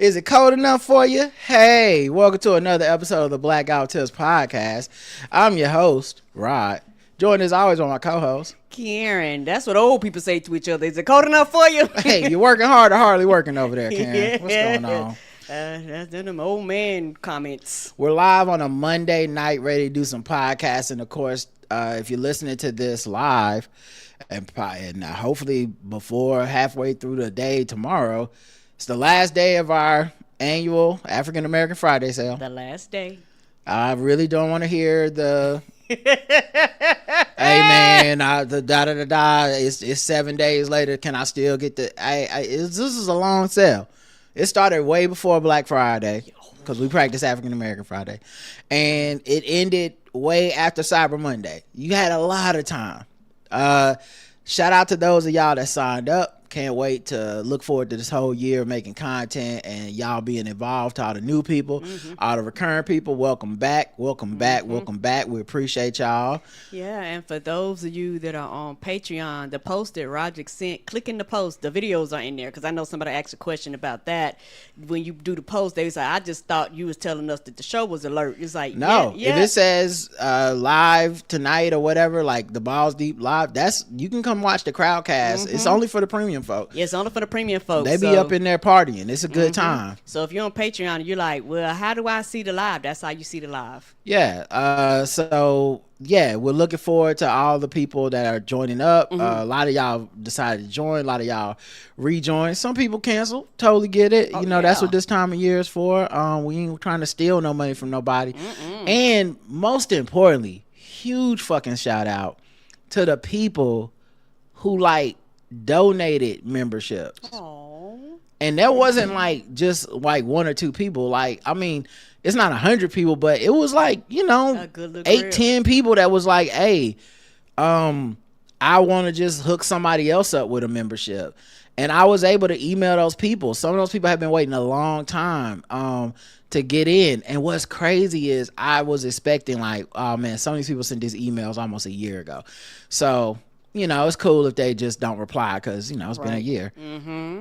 Is it cold enough for you? Hey, welcome to another episode of the Blackout Tips podcast. I'm your host, Rod. Joined as always by my co-host, Karen. That's what old people say to each other. Is it cold enough for you? Hey, you're working hard or hardly working over there, Karen? Yeah. What's going on? That's them old man comments. We're live on a Monday night, ready to do some podcasting. Of course, if you're listening to this live, and hopefully before halfway through the day tomorrow, it's the last day of our annual African American Friday sale. The last day. I really don't want to hear the hey man, the da. It's 7 days later. Can I still get the? This is a long sale. It started way before Black Friday because we practice African American Friday, and it ended way after Cyber Monday. You had a lot of time. Shout out to those of y'all that signed up. Can't wait to look forward to this whole year making content and y'all being involved. To all the new people, all the recurrent people, welcome back. We appreciate y'all. Yeah, and for those of you that are on Patreon, the post that Roger sent, clicking the post, the videos are in there because I know somebody asked a question about that. When you do the post, they was like, I just thought you was telling us that the show was alert. It's like, no, yeah. If it says live tonight or whatever, like the Balls Deep live, that's you can come watch the Crowdcast. It's only for the premium folks. Yeah, it's only for the premium folks. They be up in there partying. It's a good time. So if you're on Patreon, you're like, well, how do I see the live? That's how you see the live. Yeah. So yeah, we're looking forward to all the people that are joining up. A lot of y'all decided to join. A lot of y'all rejoin. Some people cancel. Totally get it. That's what this time of year is for. We ain't trying to steal no money from nobody. And most importantly, huge fucking shout out to the people who donated memberships. Aww. And that wasn't just one or two people. It's not 100 people, but it was 8-10 people that was like, hey, I want to just hook somebody else up with a membership. And I was able to email those people. Some of those people have been waiting a long time to get in. And what's crazy is I was expecting oh man, some of these people sent these emails almost a year ago. So it's cool if they just don't reply because, it's been a year.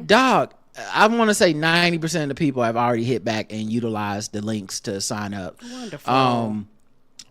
Dog, I want to say 90% of the people have already hit back and utilized the links to sign up. Wonderful.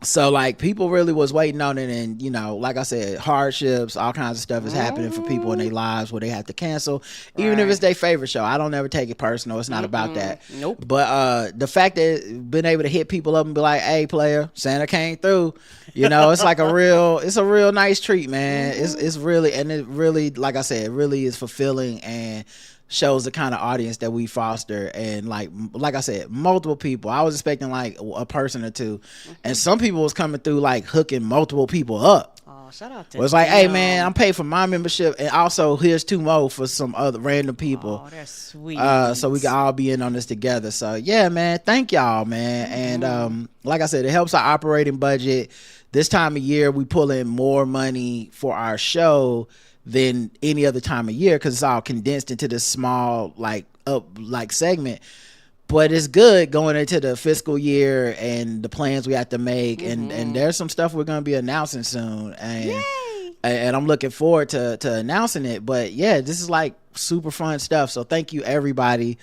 So people really was waiting on it, and like I said, hardships, all kinds of stuff is happening for people in their lives where they have to cancel, even if it's their favorite show. I don't ever take it personal. It's not about that. Nope. But the fact that been able to hit people up and be like, hey player, Santa came through, it's a real nice treat, man. It's really, and it really, like I said, it really is fulfilling and shows the kind of audience that we foster. And like I said, multiple people. I was expecting a person or two, and some people was coming through hooking multiple people up. Oh, shout out to it was like, hey man, I'm paid for my membership, and also here's 2 more for some other random people. Oh, that's sweet. So we can all be in on this together. So yeah, man, thank y'all, man. And like I said, it helps our operating budget. This time of year we pull in more money for our show than any other time of year because it's all condensed into this small segment. But it's good going into the fiscal year and the plans we have to make, and there's some stuff we're going to be announcing soon, and I'm looking forward to announcing it. But yeah, this is super fun stuff. So thank you everybody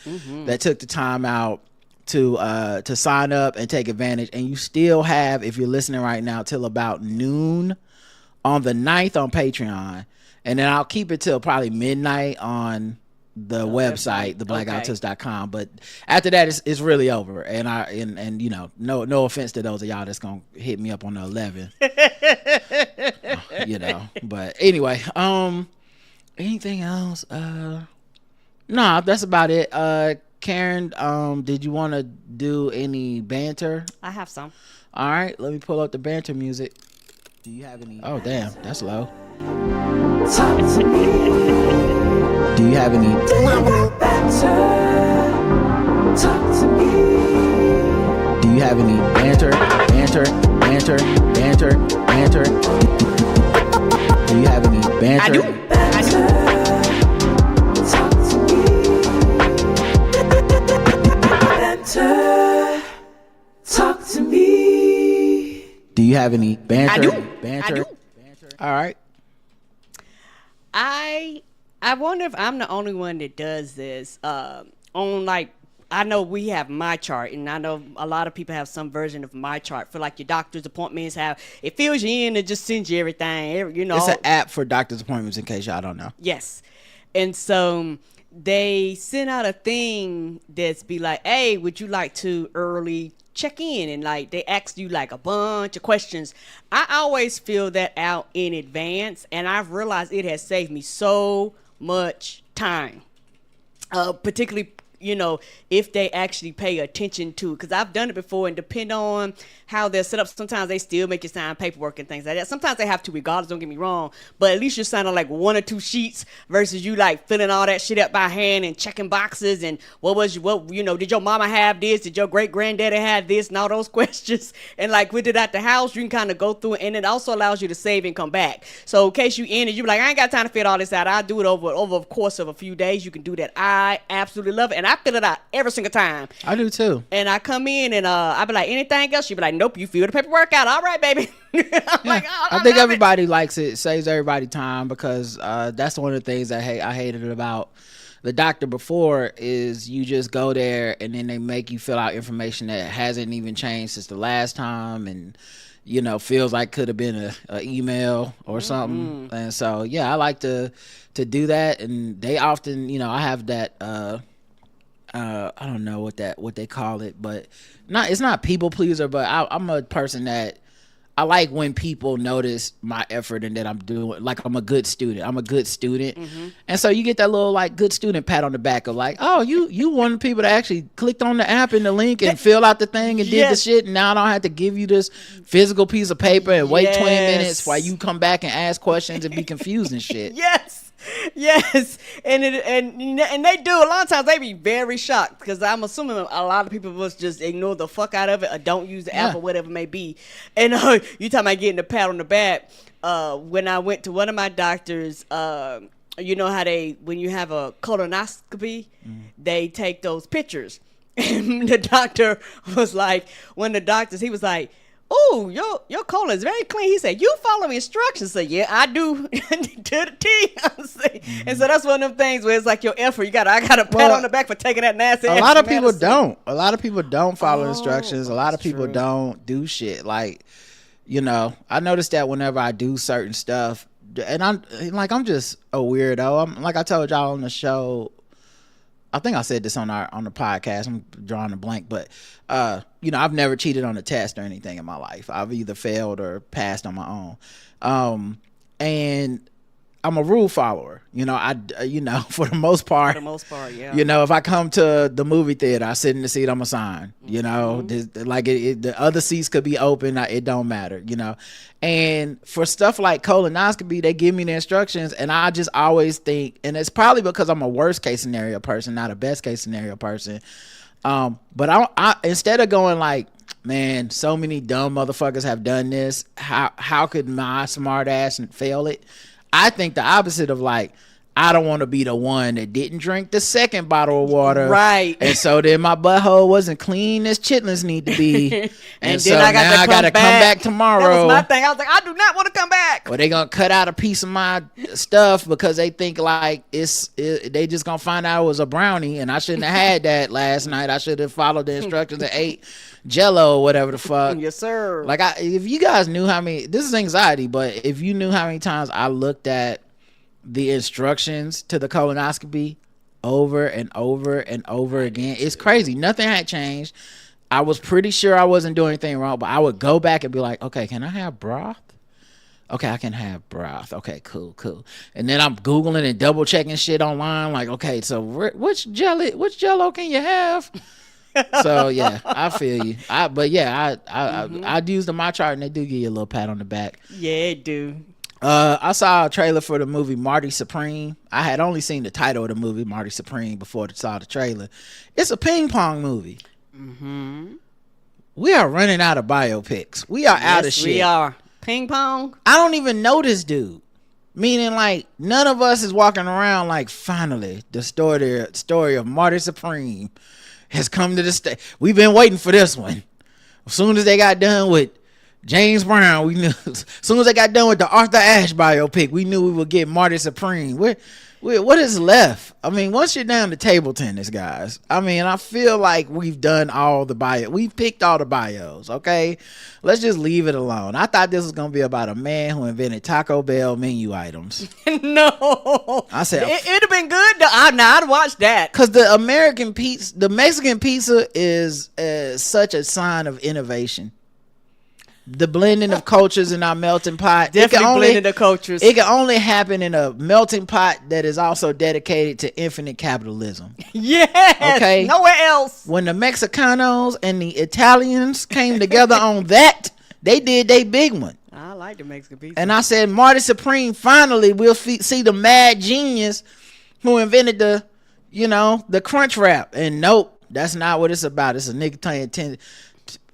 that took the time out to sign up and take advantage. And you still have, if you're listening right now, till about noon on the 9th on Patreon. And then I'll keep it till probably midnight on the website, theblackouttips.com. But after that, it's really over. And no offense to those of y'all that's gonna hit me up on the 11. But anyway, anything else? No, that's about it. Karen, did you want to do any banter? I have some. All right, let me pull up the banter music. Do you have any? Oh damn, that's low. Talk to me. Do you have any? Banter. Talk to me. Do you have any banter? Do you have any banter? I do. Talk to me. Banter. Talk to me. Do you have any banter? I do. Banter. I do. All right. I wonder if I'm the only one that does this on I know we have MyChart, and I know a lot of people have some version of MyChart for like your doctor's appointments. Have it fills you in and just sends you everything. You know, It's an app for doctor's appointments. In case y'all don't know. yes, and so they sent out a thing that's be like, hey, would you like to early check in? And like they ask you like a bunch of questions. I always fill that out in advance, and I've realized it has saved me so much time, particularly, you know, if they actually pay attention to it. Because I've done it before, and depend on how they're set up, sometimes they still make you sign paperwork and things like that. Sometimes they have to, regardless, don't get me wrong, but at least you're signing like 1 or 2 sheets versus you like filling all that shit up by hand and checking boxes and did your mama have this, did your great granddaddy have this, and all those questions. And like with it at the house, you can kind of go through it, and it also allows you to save and come back. So in case you in it, you're like, I ain't got time to fill all this out, I'll do it over the course of a few days. You can do that. I absolutely love it, and I fill it out every single time. I do too. And I come in and I be like, anything else? She be like, nope, you fill the paperwork out. All right, baby. I think everybody likes it. It saves everybody time, because that's one of the things I hated about the doctor before, is you just go there and then they make you fill out information that hasn't even changed since the last time, and you know, feels like could have been a email or something. And so yeah, I like to do that. And they often, you know, I have that I don't know what they call it, but it's not people pleaser, but I'm a person that I like when people notice my effort and that I'm doing, like I'm a good student. And so you get that little like good student pat on the back of like, oh, you one of the people that actually clicked on the app and the link and filled out the thing and did the shit, and now I don't have to give you this physical piece of paper and wait 20 minutes while you come back and ask questions and be confused and shit. Yes, and they do. A lot of times they be very shocked, because I'm assuming a lot of people must just ignore the fuck out of it or don't use the app or whatever it may be. And you talking about getting a pat on the back. When I went to one of my doctors, you know how when you have a colonoscopy, they take those pictures. And the doctor was like, he was like, oh, your colon is very clean. He said, you follow instructions. So yeah, I do to the T. And so that's one of them things where it's like your effort. I got a pat on the back for taking that nasty. A lot of people don't. A lot of people don't follow instructions. A lot of people don't do shit. Like, you know, I noticed that whenever I do certain stuff, and I'm just a weirdo. I'm like I told y'all on the show. I think I said this on the podcast. I'm drawing a blank, but you know, I've never cheated on a test or anything in my life. I've either failed or passed on my own. And I'm a rule follower. You know, for the most part, yeah. You know, if I come to the movie theater, I sit in the seat I'm assigned. You know, the other seats could be open. It don't matter. You know, and for stuff like colonoscopy, they give me the instructions, and I just always think, and it's probably because I'm a worst case scenario person, not a best case scenario person. But I instead of going like, man, so many dumb motherfuckers have done this, how could my smart ass fail it? I think the opposite of like, I don't want to be the one that didn't drink the second bottle of water. Right. And so then my butthole wasn't clean as chitlins need to be. and so then I got to come back tomorrow. That was my thing. I was like, I do not want to come back. Or they going to cut out a piece of my stuff because they think like they just going to find out it was a brownie, and I shouldn't have had that last night. I should have followed the instructions and ate Jello or whatever the fuck. Yes, sir. Like, if you guys knew how many, this is anxiety, but if you knew how many times I looked at the instructions to the colonoscopy over and over and over again, it's crazy. Nothing had changed. I was pretty sure I wasn't doing anything wrong, but I would go back and be like, okay, can I have broth? Okay, I can have broth. Okay, cool. And then I'm Googling and double checking shit online. Like, okay, so which Jello can you have? So yeah, I feel you. I'd use the MyChart, and they do give you a little pat on the back. Yeah, it do. I saw a trailer for the movie Marty Supreme. I had only seen the title of the movie Marty Supreme before I saw the trailer. It's a ping pong movie. We are running out of biopics. We are out of shit. We are. Ping pong? I don't even know this dude. Meaning, like, none of us is walking around like, finally, the story of Marty Supreme has come to the stage. We've been waiting for this one. As soon as they got done with James Brown, we knew. As soon as they got done with the Arthur Ashe biopic, we knew we would get Marty Supreme. What is left? I mean, once you're down to table tennis, guys, I mean, I feel like we've done all the bio. We've picked all the bios, okay? Let's just leave it alone. I thought this was going to be about a man who invented Taco Bell menu items. No. I said... It'd have been good. I'd watch that. Because the Mexican pizza is such a sign of innovation. The blending of cultures in our melting pot. Definitely blending the cultures. It can only happen in a melting pot that is also dedicated to infinite capitalism. Yes. Okay. Nowhere else. When the Mexicanos and the Italians came together on that, they did their big one. I like the Mexican pizza. And I said, Marty Supreme, finally we'll see the mad genius who invented the crunch wrap. And nope, that's not what it's about. It's a nigga telling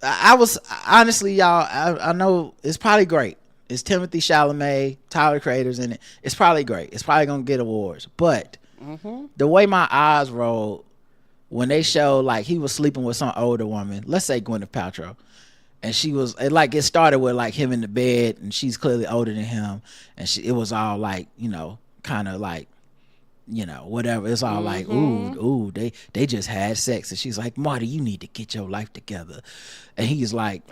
I was honestly, y'all, I know it's probably great. It's Timothy Chalamet, Tyler Creator's in it. It's probably great. It's probably gonna get awards. But the way my eyes rolled when they showed like he was sleeping with some older woman, let's say Gwyneth Paltrow, and she was it started with like him in the bed, and she's clearly older than him, and it was all like kind of like whatever. It's all like, ooh, they just had sex. And she's like, Marty, you need to get your life together. And he's like,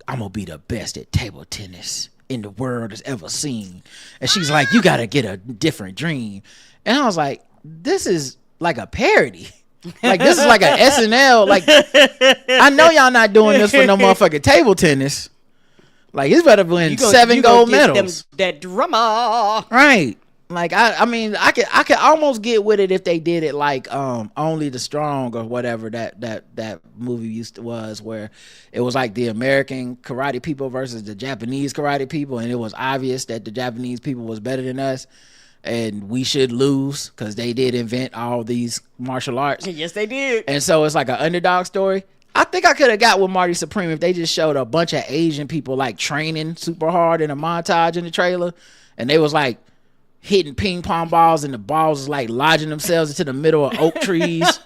I'm gonna be the best at table tennis in the world has ever seen. And she's like, you gotta get a different dream. And I was like, this is like a parody. Like, this is like an SNL. Like, I know y'all not doing this for no motherfucking table tennis. Like, it's better win 7 gold medals. That drummer. Right. Like, I mean, I could almost get with it if they did it like Only the Strong or whatever that movie was, where it was like the American karate people versus the Japanese karate people, and it was obvious that the Japanese people was better than us and we should lose because they did invent all these martial arts. Yes, they did. And so it's like an underdog story. I think I could have got with Marty Supreme if they just showed a bunch of Asian people like training super hard in a montage in the trailer, and they was like hitting ping pong balls and the balls is like lodging themselves into the middle of oak trees.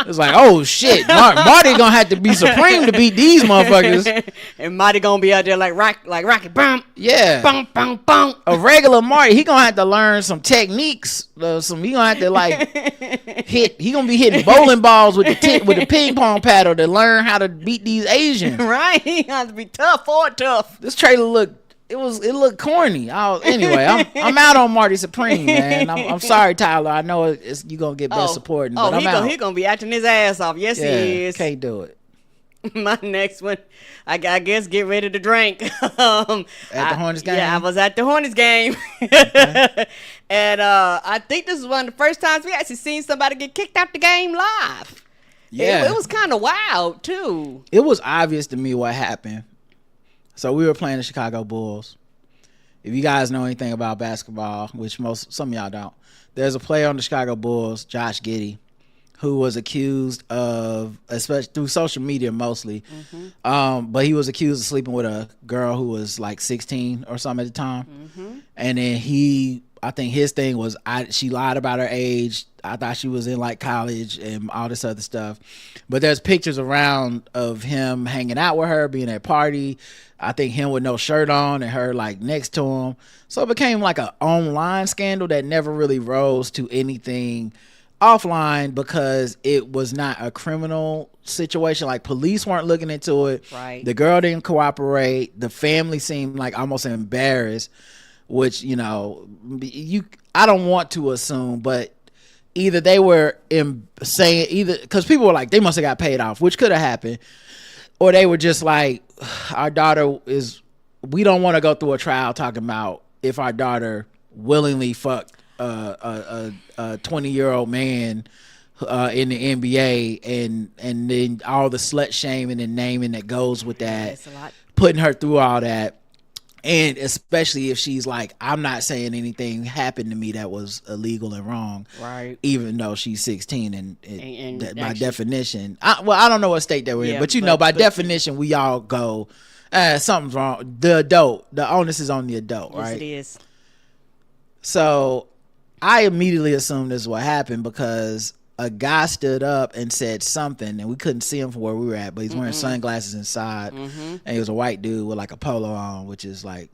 It's like, oh shit, Marty gonna have to be supreme to beat these motherfuckers. And Marty gonna be out there like Rocky, bump, yeah, bump, bump, bump. A regular Marty, he gonna have to learn some techniques. He gonna have to like hit. He gonna be hitting bowling balls with the ping pong paddle to learn how to beat these Asians. Right, he has to be tough or tough. This trailer looked. It looked corny. Anyway, I'm out on Marty Supreme, man. I'm sorry, Tyler. I know you gonna get better supporting, but I'm out. He gonna be acting his ass off. Yes, he is. Can't do it. My next one, I guess, get ready to drink. At the Hornets game. Yeah, I was at the Hornets game, okay. And I think this is one of the first times we actually seen somebody get kicked out the game live. Yeah, it was kind of wild too. It was obvious to me what happened. So we were playing the Chicago Bulls. If you guys know anything about basketball, which some of y'all don't, there's a player on the Chicago Bulls, Josh Giddey, who was accused of, especially through social media mostly, but he was accused of sleeping with a girl who was like 16 or something at the time. And then I think his thing was she lied about her age. I thought she was in like college and all this other stuff. But there's pictures around of him hanging out with her, being at a party. I think him with no shirt on and her like next to him. So it became like an online scandal that never really rose to anything offline because it was not a criminal situation. Like, police weren't looking into it. Right. The girl didn't cooperate. The family seemed like almost embarrassed, which, I don't want to assume, but either they were saying because people were like, they must have got paid off, which could have happened, or they were just like, our daughter we don't want to go through a trial talking about if our daughter willingly fucked a 20-year-old man in the NBA and then all the slut shaming and naming that goes with that, putting her through all that. And especially if she's like, I'm not saying anything happened to me that was illegal and wrong, right? Even though she's 16, and by definition, I don't know what state they were in, but by definition, we all go, something's wrong. The onus is on the adult, right? Yes, it is. So I immediately assumed this is what happened because a guy stood up and said something, and we couldn't see him from where we were at, but he's wearing sunglasses inside, and he was a white dude with like a polo on, which is like,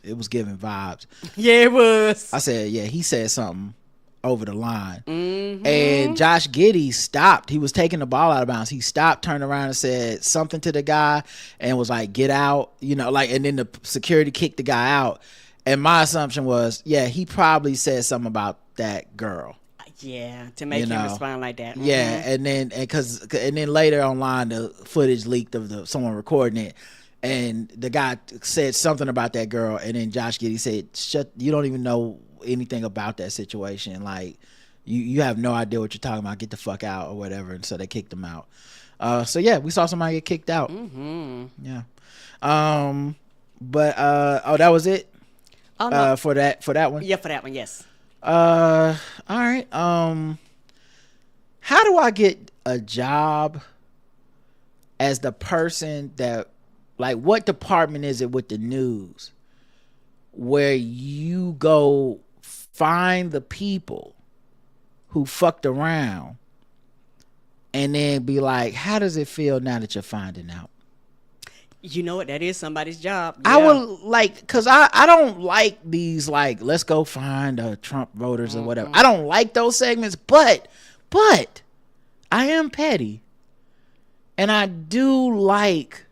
it was giving vibes. Yeah, it was. I said, yeah, he said something over the line. And Josh Giddey stopped. He was taking the ball out of bounds. He stopped, turned around and said something to the guy and was like, get out, like, and then the security kicked the guy out. And my assumption was, yeah, he probably said something about that girl. Yeah, to make him respond like that. Yeah, and then later online the footage leaked of someone recording it, and the guy said something about that girl, and then Josh Giddey said, you don't even know anything about that situation, like you have no idea what you're talking about, get the fuck out or whatever. And so they kicked him out. So yeah, we saw somebody get kicked out. Yeah. But that was it. No. For that one. Yeah, for that one, yes. All right. How do I get a job as the person that, like, what department is it with the news where you go find the people who fucked around and then be like, how does it feel now that you're finding out? You know what? That is somebody's job. Yeah. I would like, because I don't like these, like, let's go find Trump voters or whatever. I don't like those segments, but I am petty. And I do like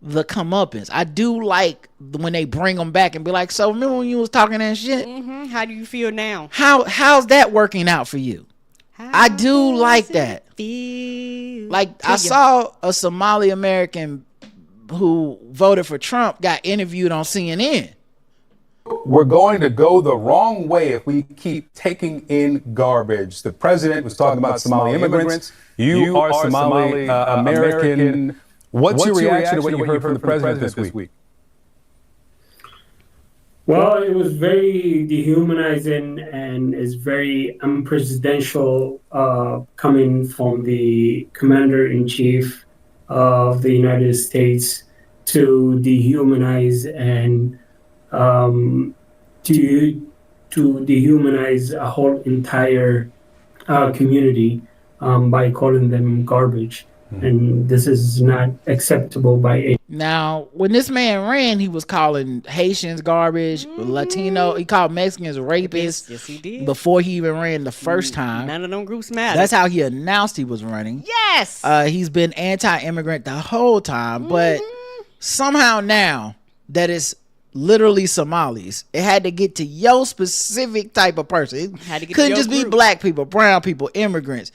the comeuppance. I do like when they bring them back and be like, so remember when you was talking that shit? How do you feel now? How's that working out for you? I do like that. Like, I saw a Somali American who voted for Trump got interviewed on CNN. We're going to go the wrong way if we keep taking in garbage. The president was talking about Somali immigrants. You are Somali American. What's your reaction to what you heard from the president this week? Well, it was very dehumanizing and is very unpresidential coming from the commander-in-chief of the United States to dehumanize and to dehumanize a whole entire community by calling them garbage. And this is not acceptable by any. Now, when this man ran, he was calling Haitians garbage, Latino. He called Mexicans rapists. Yes, he did. Before he even ran the first time. None of them groups matter. That's how he announced he was running. Yes. He's been anti-immigrant the whole time, but somehow now that it's literally Somalis, it had to get to your specific type of person. It couldn't just be black people, brown people, immigrants.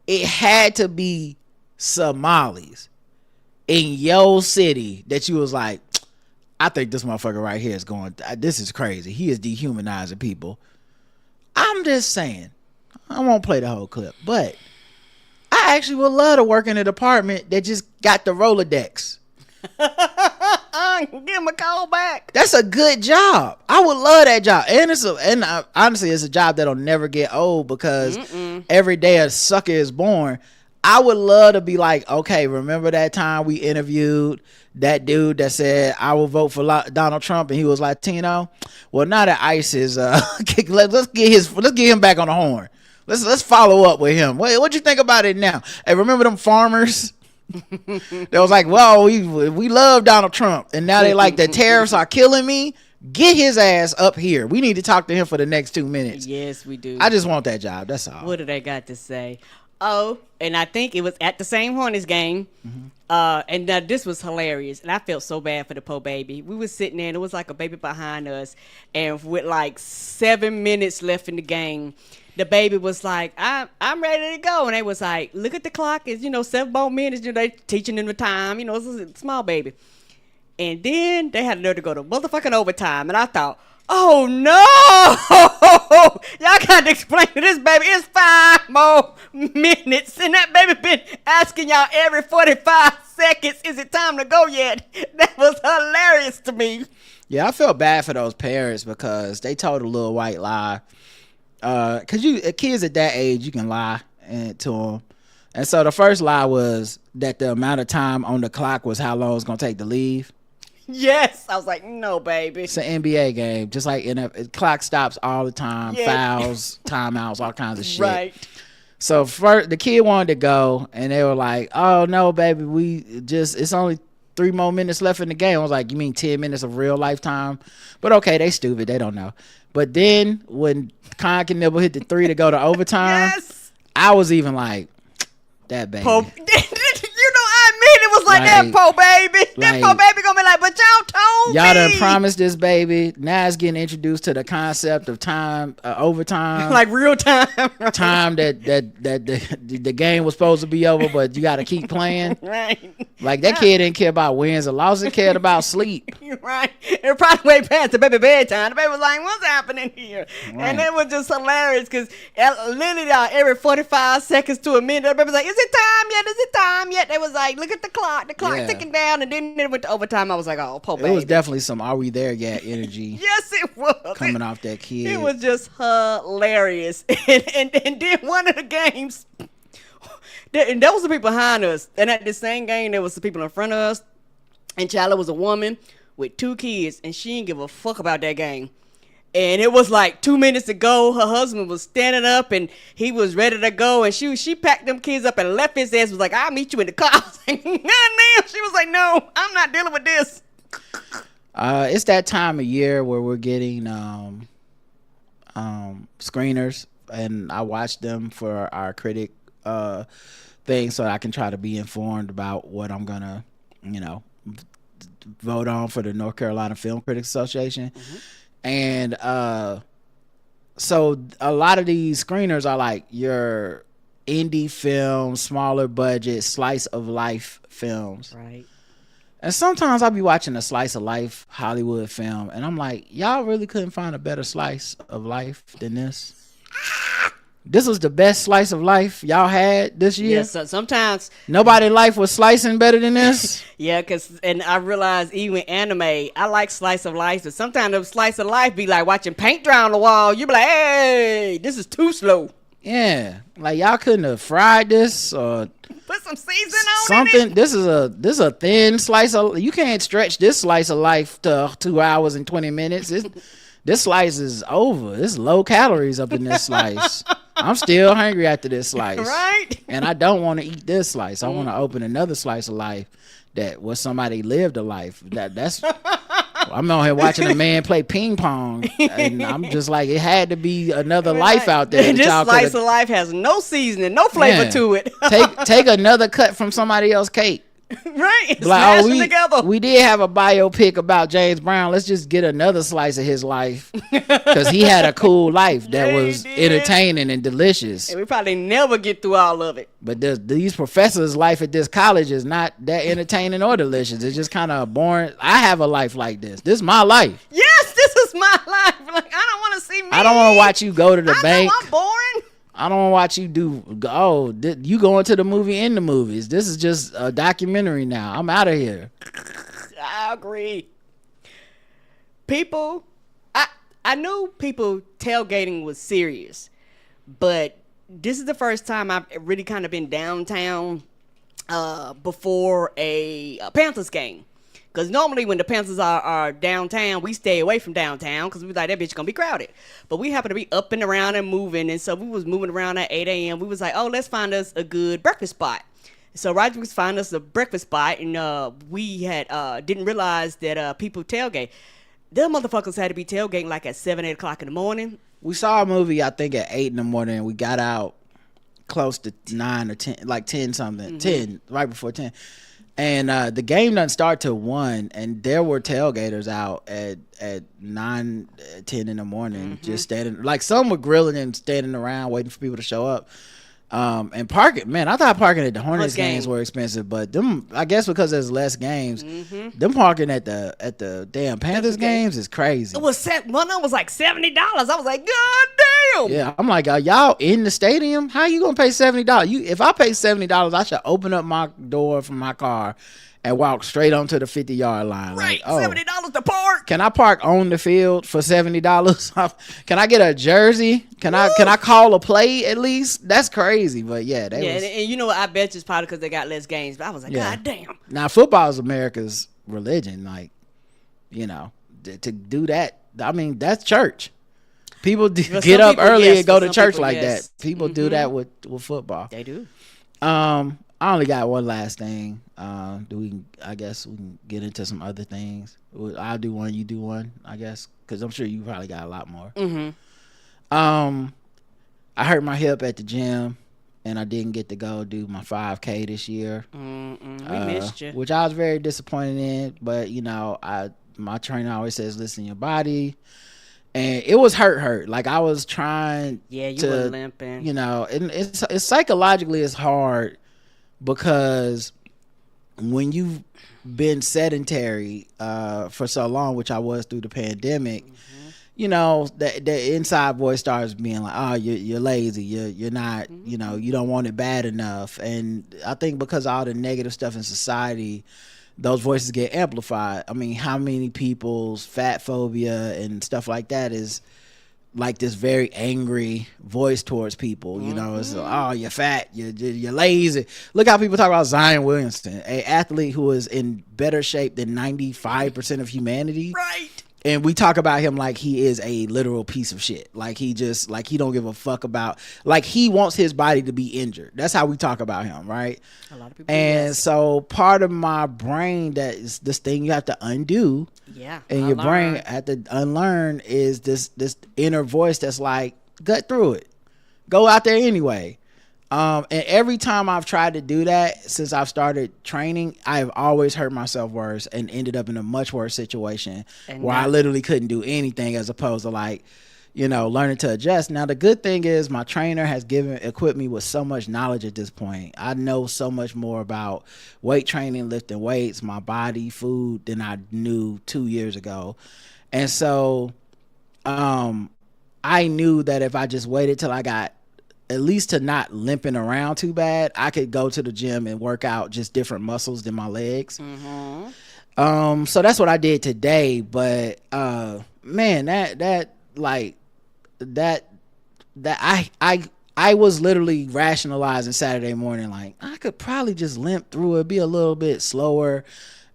It had to be Somalis in your city that you was like, I think this motherfucker right here is this is crazy. He is dehumanizing people. I'm just saying, I won't play the whole clip, but I actually would love to work in a department that just got the Rolodex. Give him a call back. That's a good job. I would love that job, and honestly, it's a job that'll never get old because every day a sucker is born. I would love to be like, okay, remember that time we interviewed that dude that said I will vote for Donald Trump and he was Latino? Well, now that ICE is let's get him back on the horn. Let's follow up with him. What you think about it now? Hey, remember them farmers? They was like, well, we love Donald Trump, and now they like the tariffs are killing me. Get his ass up here. We need to talk to him for the next 2 minutes. Yes, we do. I just want that job. That's all. What do they got to say? Oh, and I think it was at the same Hornets game. And this was hilarious. And I felt so bad for the poor baby. We was sitting there, and it was like a baby behind us. And with like 7 minutes left in the game, the baby was like, I'm ready to go. And they was like, look at the clock. It's, 7 more minutes. They teaching them the time. It's a small baby. And then they had to nerve to go to motherfucking overtime. And I thought, oh no! Y'all gotta explain to this baby. It's 5 more minutes, and that baby been asking y'all every 45 seconds, is it time to go yet? That was hilarious to me. Yeah, I felt bad for those parents because they told a little white lie. Cause kids at that age, you can lie to them. And so the first lie was that the amount of time on the clock was how long it's gonna take to leave. Yes, I was like, no, baby. It's an NBA game, just like clock stops all the time, fouls, timeouts, all kinds of shit. Right. So first, the kid wanted to go, and they were like, "Oh no, baby, it's only 3 more minutes left in the game. I was like, you mean 10 minutes of real lifetime? But okay, they stupid. They don't know. But then when Con and Nibble hit the 3 to go to overtime, I was even like, that baby. I admit it was like that poor baby. That poor baby gonna be like, but y'all told me. Y'all done promised this baby. Now it's getting introduced to the concept of time, overtime. Like real time. Time that the game was supposed to be over, but you got to keep playing. Right. Like that kid didn't care about wins or losses. He cared about sleep. Right. It probably way past the baby bedtime. The baby was like, what's happening here? Right. And it was just hilarious because literally every 45 seconds to a minute, the baby was like, is it time yet? Is it time yet? They was like, look at the clock ticking down, and then it went to overtime. I was like, oh, poor baby. It was definitely some "Are we there yet?" energy. Yes, it was coming off that kid. It was just hilarious. And then one of the games, and there was some people behind us, and at the same game there was some people in front of us, and Charlie was a woman with 2 kids, and she didn't give a fuck about that game. And it was like 2 minutes to go. Her husband was standing up and he was ready to go. And she packed them kids up and left his ass. Was like, I'll meet you in the car. I was like, goddamn. She was like, no, I'm not dealing with this. It's that time of year where we're getting screeners, and I watch them for our critic thing so I can try to be informed about what I'm gonna, vote on for the North Carolina Film Critics Association. Mm-hmm. And so a lot of these screeners are like your indie film, smaller budget, slice of life films. Right. And sometimes I'll be watching a slice of life Hollywood film, and I'm like, y'all really couldn't find a better slice of life than this? This was the best slice of life y'all had this year? Yes, sometimes. Nobody's life was slicing better than this? Yeah, and I realized even anime, I like slice of life, but sometimes the slice of life be like watching paint dry on the wall. You be like, hey, this is too slow. Yeah, like y'all couldn't have fried this or put some seasoning on something. it. This is a thin slice of. You can't stretch this slice of life to 2 hours and 20 minutes. This slice is over. There's low calories up in this slice. I'm still hungry after this slice. Right. And I don't want to eat this slice. I want to open another slice of life that was somebody lived a life. That's I'm on here watching a man play ping pong, and I'm just like, it had to be another life out there. This slice of life has no seasoning, no flavor to it. take another cut from somebody else's cake. Right. Like, oh, together. We did have a biopic about James Brown. Let's just get another slice of his life, because he had a cool life that was entertaining and delicious. And we probably never get through all of it. But these professors' life at this college is not that entertaining or delicious. It's just kind of boring. I have a life like this. This is my life. Yes, this is my life. Like, I don't want to see me. I don't want to watch you go to the bank. I'm boring. I don't want to watch you you going to the movie in the movies. This is just a documentary now. I'm out of here. I agree. People, I knew people tailgating was serious, but this is the first time I've really kind of been downtown before a Panthers game. Because normally when the Panthers are downtown, we stay away from downtown because we like, that bitch gonna be crowded. But we happen to be up and around and moving. And so we was moving around at 8 a.m. We was like, oh, let's find us a good breakfast spot. So Roger was finding us a breakfast spot. And we had didn't realize that people tailgate. Them motherfuckers had to be tailgating like at 7, 8 o'clock in the morning. We saw a movie, I think, at 8 in the morning. And we got out close to 9 or 10, like 10 something. 10, right before 10. And the game doesn't start till 1, and there were tailgaters out at 9, 10 in the morning, just standing. Like, some were grilling and standing around waiting for people to show up. And parking, man, I thought parking at the Hornets games were expensive, but them, I guess because there's less games, them parking at the damn Panthers games is crazy. It was one of them was like $70. I was like, God damn. Yeah, I'm like, y'all in the stadium? How you gonna pay $70? If I pay $70, I should open up my door from my car and walk straight onto the 50-yard line. Right, like, $70 to park. Can I park on the field for $70? Can I get a jersey? Can I call a play at least? That's crazy. But yeah, and you know what? I bet you it's probably because they got less games. But I was like, God damn. Now football is America's religion. Like, to do that, I mean, that's church. People get up early and go to church like that. People do that with football. They do. I only got one last thing. I guess we can get into some other things. I'll do one, you do one, I guess, because I'm sure you probably got a lot more. I hurt my hip at the gym, and I didn't get to go do my 5K this year. We missed you. Which I was very disappointed in, but my trainer always says, listen to your body. And it was hurt. Like I was trying you were limping. And it's psychologically it's hard because when you've been sedentary for so long, which I was through the pandemic, the inside voice starts being like, oh, you're lazy, you're not, you don't want it bad enough. And I think because of all the negative stuff in society, those voices get amplified. I mean, how many people's fat phobia and stuff like that is like this very angry voice towards people. It's oh, you're fat, you're lazy. Look how people talk about Zion Williamson, an athlete who is in better shape than 95% of humanity. Right. And we talk about him like he is a literal piece of shit. Like he don't give a fuck about, like he wants his body to be injured. That's how we talk about him, right? A lot of people. And so part of my brain, that is this thing you have to undo. Yeah. And your brain had to unlearn is this inner voice that's like, gut through it. Go out there anyway. And every time I've tried to do that since I've started training, I've always hurt myself worse and ended up in a much worse situation where I literally couldn't do anything, as opposed to learning to adjust. Now, the good thing is my trainer has equipped me with so much knowledge at this point. I know so much more about weight training, lifting weights, my body, food than I knew 2 years ago. And so, I knew that if I just waited till I got at least to not limping around too bad, I could go to the gym and work out just different muscles than my legs. So that's what I did today. But man, I was literally rationalizing Saturday morning, like I could probably just limp through it, be a little bit slower,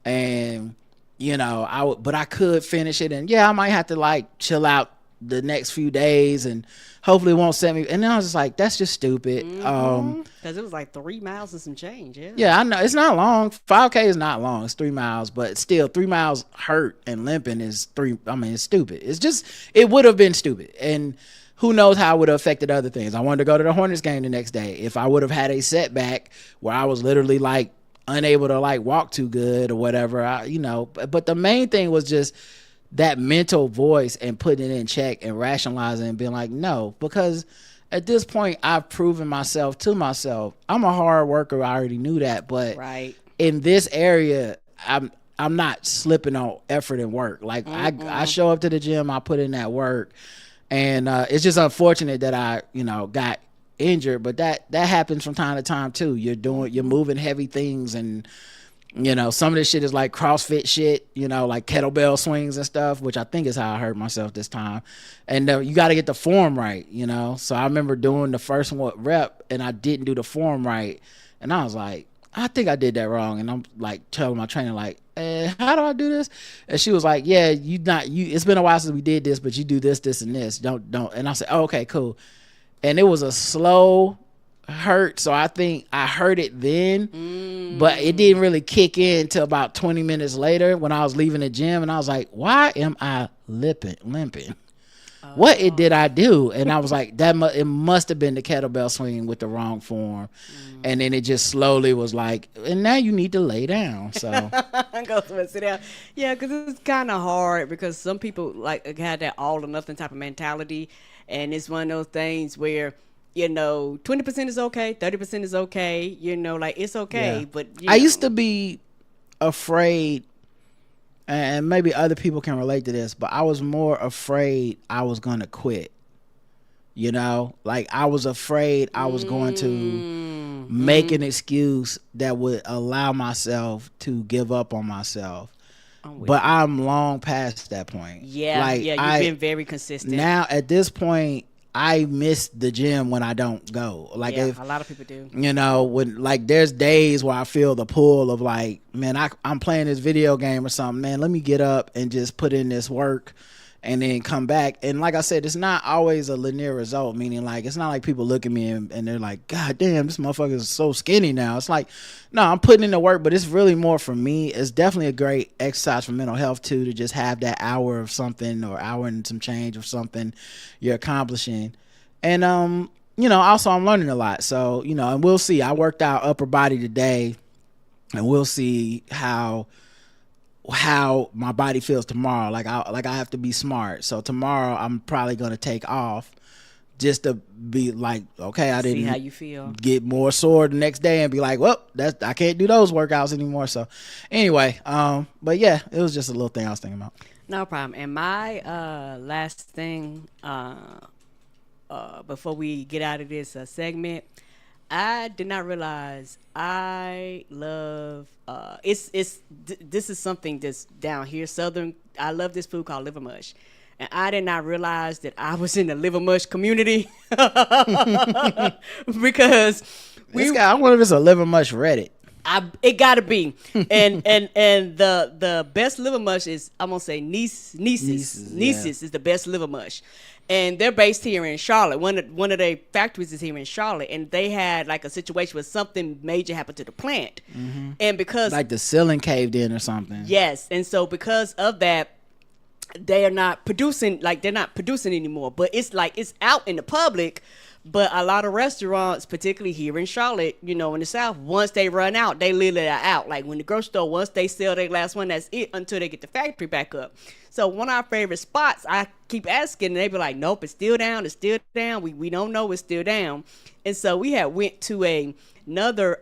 and but I could finish it, and I might have to chill out the next few days and hopefully it won't set me. And then I was just like, that's just stupid. Because it was like 3 miles and some change. I know it's not long. 5K is not long, it's 3 miles, but still 3 miles hurt and limping is it's stupid. It would have been stupid, and who knows how it would have affected other things. I wanted to go to the Hornets game the next day. If I would have had a setback where I was literally unable to walk too good or whatever, but the main thing was just that mental voice and putting it in check and rationalizing and being like, no, because at this point I've proven myself to myself. I'm a hard worker. I already knew that, but in this area, I'm not slipping on effort and work. I show up to the gym, I put in that work, and it's just unfortunate that I, got injured, but that happens from time to time too. You're moving heavy things, and some of this shit is like CrossFit shit, like kettlebell swings and stuff, which I think is how I hurt myself this time. And you got to get the form right, So I remember doing the first rep and I didn't do the form right. And I was like, I think I did that wrong. And I'm telling my trainer, how do I do this? And she was like, yeah, it's been a while since we did this, but you do this, this, and this. Don't. And I said, oh, okay, cool. And it was a slow hurt, so I think I heard it then, but it didn't really kick in till about 20 minutes later when I was leaving the gym, and I was like, why am I limping? What did I do? And I was like, it must have been the kettlebell swing with the wrong form. And then it just slowly was like, and now you need to lay down. So go sit down. Yeah, because it's kind of hard, because some people have that all or nothing type of mentality, and it's one of those things where 20% is okay, 30% is okay, it's okay. Yeah. But I used to be afraid, and maybe other people can relate to this, but I was more afraid I was going to quit. I was afraid I was going to make an excuse that would allow myself to give up on myself. But I'm long past that point. Yeah, you've been very consistent. Now, at this point, I miss the gym when I don't go. A lot of people do. When there's days where I feel the pull of man, I'm playing this video game or something. Man, let me get up and just put in this work and then come back. And like I said, it's not always a linear result, meaning like it's not like people look at me and they're like, God damn, this motherfucker is so skinny now. It's like, no, I'm putting in the work, but it's really more for me. It's definitely a great exercise for mental health too, to just have that hour of something or hour and some change of something you're accomplishing. And also I'm learning a lot. So, and we'll see. I worked out upper body today, and we'll see how my body feels tomorrow. Like I have to be smart. So tomorrow I'm probably gonna take off just to be like, okay, I didn't see how you feel, get more sore the next day and be like, well, I can't do those workouts anymore. So anyway, but yeah, it was just a little thing I was thinking about. No problem. And my last thing before we get out of this segment, I did not realize I love this is something that's down here southern. I love this food called liver mush, and I did not realize that I was in the liver mush community because I wonder if it's a liver mush Reddit. It gotta be. and the best liver mush is, I'm gonna say Nieces is the best liver mush. And they're based here in Charlotte. One of their factories is here in Charlotte, and they had like a situation where something major happened to the plant. Mm-hmm. And because like the ceiling caved in or something. Yes. And so because of that, they're not producing anymore. But it's like it's out in the public. But a lot of restaurants, particularly here in Charlotte, in the South, once they run out, they literally are out. Like when the grocery store, once they sell their last one, that's it until they get the factory back up. So one of our favorite spots, I keep asking, and they be like, nope, it's still down. It's still down. We don't know, it's still down. And so we had went to another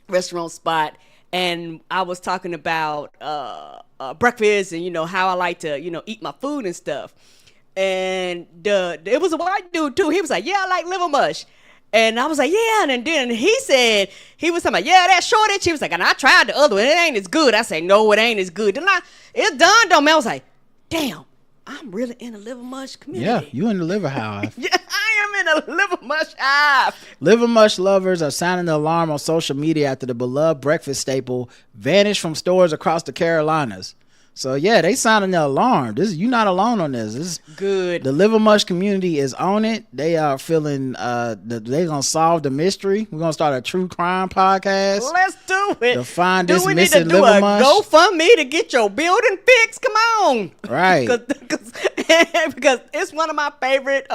restaurant spot, and I was talking about breakfast and, how I like to, eat my food and stuff. And it was a white dude too. He was like, yeah, I like liver mush. And I was like, yeah. And then he said, he was talking about, yeah, that shortage. He was like, and I tried the other one. It ain't as good. I said, no, it ain't as good. Then it's done though, man. I was like, damn, I'm really in the liver mush community. Yeah, you in the liver hive. Yeah, I am in the liver mush hive. Liver mush lovers are sounding the alarm on social media after the beloved breakfast staple vanished from stores across the Carolinas. So yeah, they sounding the alarm. You're not alone on this. This is good. The liver mush community is on it. They are feeling they're gonna solve the mystery. We're gonna start a true crime podcast. Let's do it. To find do this we missing need to do liver a mush. GoFundMe to get your building fixed? Come on. Right. because it's one of my favorite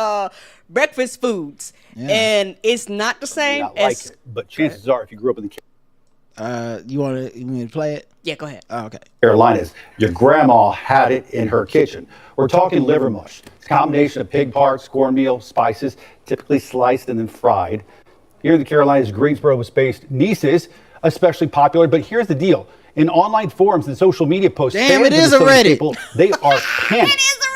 breakfast foods. Yeah. And it's not the same as it, but chances are if you grew up in the you want me to play it? Yeah, go ahead. Oh, okay. Carolinas, your grandma had it in her kitchen. We're talking liver mush. It's a combination of pig parts, cornmeal, spices, typically sliced and then fried. Here in the Carolinas, Greensboro was based. Nieces, especially popular, but here's the deal. In online forums and social media posts, damn, it is a Reddit. People, they are panicked. It is a Reddit.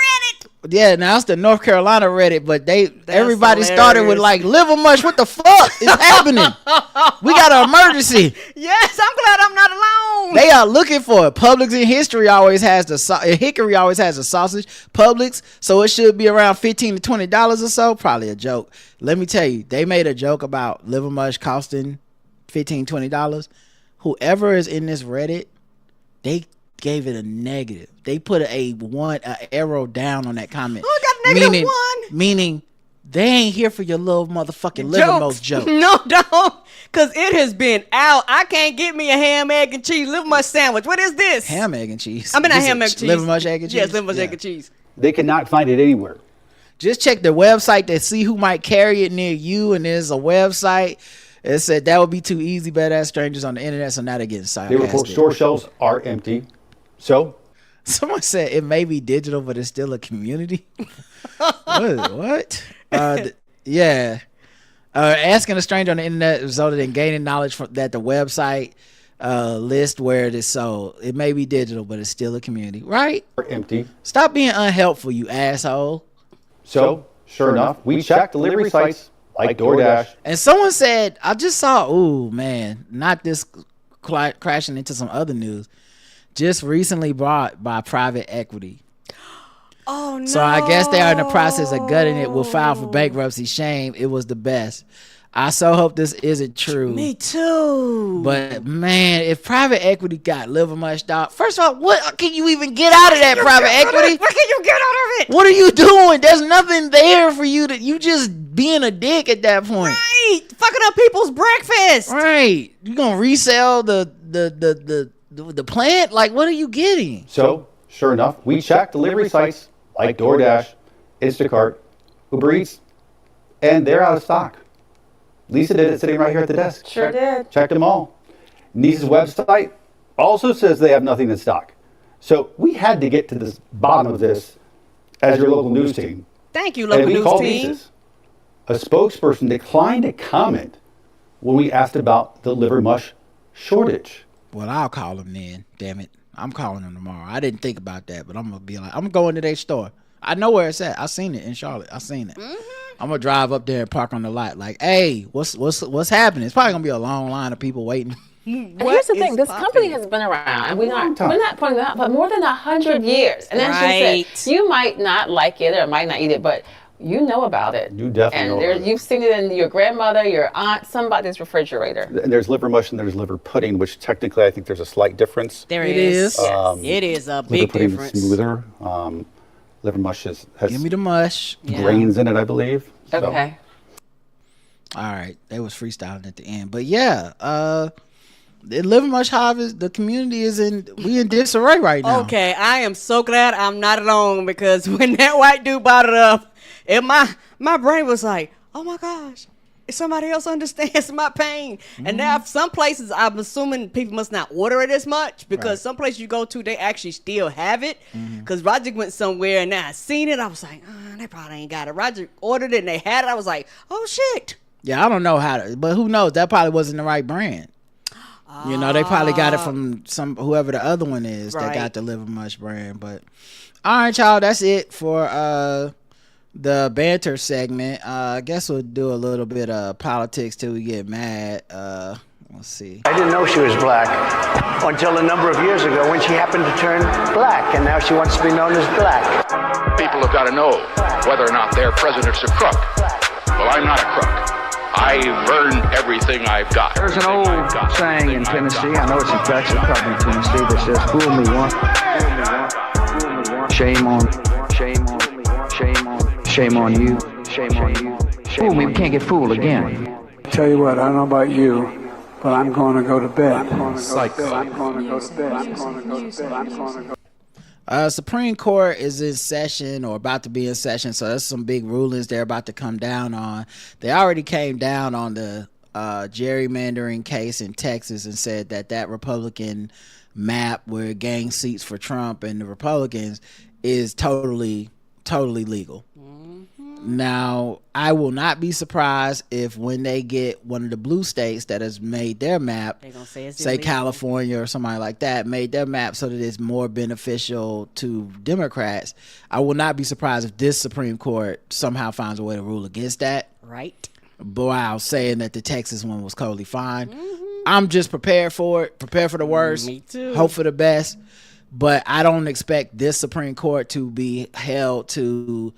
Yeah, now it's the North Carolina Reddit, but everybody hilarious. Started with like liver mush. What the fuck is happening? We got an emergency. Yes, I'm glad I'm not alone. They are looking for it. Publix in Hickory always has the sausage. Publix, so it should be around $15 to $20 or so. Probably a joke. Let me tell you, they made a joke about liver mush costing $15, $20. Whoever is in this Reddit, they gave it a negative. They put an arrow down on that comment. Oh, got negative one. Meaning they ain't here for your little motherfucking liver mush joke. No, don't. Because it has been out. I can't get me a ham, egg, and cheese liver mush sandwich. What is this? Ham, egg, and cheese. I mean, a ham, egg, and cheese. Liver mush, egg, and cheese? Yes, liver mush, egg, and cheese. They cannot find it anywhere. Just check the website to see who might carry it near you, and there's a website. It said that would be too easy, badass strangers on the internet, so now they're getting sarcastic. They report store shelves are empty. So? Someone said it may be digital, but it's still a community. What? Yeah. Asking a stranger on the internet resulted in gaining knowledge that the website list where it is sold. It may be digital, but it's still a community. Right? Empty. Stop being unhelpful, you asshole. So, sure enough, we checked delivery sites like DoorDash. And someone said, I just saw, ooh, man, not this crashing into some other news. Just recently bought by private equity. Oh, no. So I guess they are in the process of gutting it. Will file for bankruptcy. Shame. It was the best. I so hope this isn't true. Me too. But man, if private equity got liver mush, dog. First of all, what can you even get out of that private equity? What can you get out of it? What are you doing? There's nothing there for you to. You just being a dick at that point. Right, fucking up people's breakfast. Right, you gonna resell the plant? Like, what are you getting? So, sure enough, we checked delivery sites like DoorDash, Instacart, Uber Eats, and they're out of stock. Lisa did it sitting right here at the desk. Sure did. Checked them all. Niece's website also says they have nothing in stock. So we had to get to the bottom of this as your local news team. Thank you, And local we news called team. Niece's. A spokesperson declined to comment when we asked about the liver mush shortage. Well, I'll call them then. Damn it, I'm calling them tomorrow. I didn't think about that, but I'm gonna be like, I'm going to their store. I know where it's at. I seen it in Charlotte. I seen it. I'm gonna drive up there and park on the lot. Like, hey, what's happening? It's probably gonna be a long line of people waiting. And here's the thing: this company has been around, and we're not pointing it out, but more than 100 years. And as you said, you might not like it or might not eat it, but you know about it. You definitely know about it. You've seen it in your grandmother, your aunt, somebody's refrigerator. And there's liver mush and there's liver pudding, which technically I think there's a slight difference. There it is. Yes. It is a Liver big pudding difference. is smoother. Liver mush has Give me the mush. grains in it, I believe. So, Okay. All right, they was freestyling at the end, but yeah, the liver mush harvest. The community is we in disarray right now. Okay, I am so glad I'm not alone, because when that white dude brought it up, my brain was like, oh my gosh, if somebody else understands my pain. And now some places, I'm assuming people must not order it as much, because some places you go to, they actually still have it. Because Roger went somewhere and I seen it, I was like, they probably ain't got it. Roger ordered it and they had it. I was like, oh shit. Yeah, I don't know how to, but who knows? That probably wasn't the right brand. You know, they probably got it from whoever the other one is that got the liver mush brand. But all right, y'all, that's it for the banter segment. I guess we'll do a little bit of politics till we get mad. Let's see. I didn't know she was black until a number of years ago when she happened to turn black, and now she wants to be known as black. People have got to know whether or not their president's a crook. Well, I'm not a crook. I've earned everything I've got. There's an old saying in Tennessee, I know it's in Texas, probably in Tennessee, that says, fool me once, shame on you, shame on you. Fool me, we can't get fooled again. Tell you what, I don't know about you, but I'm going to go to bed. Supreme Court is in session or about to be in session, so there's some big rulings they're about to come down on. They already came down on the gerrymandering case in Texas and said that Republican map where it gained seats for Trump and the Republicans is totally legal. Now, I will not be surprised if when they get one of the blue states that has made their map, They gonna say it's say illegal. California or somebody like that, made their map so that it's more beneficial to Democrats. I will not be surprised if this Supreme Court somehow finds a way to rule against that. Right. While saying that the Texas one was totally fine. I'm just prepared for it, prepare for the worst, Me too. hope for the best. But I don't expect this Supreme Court to be held to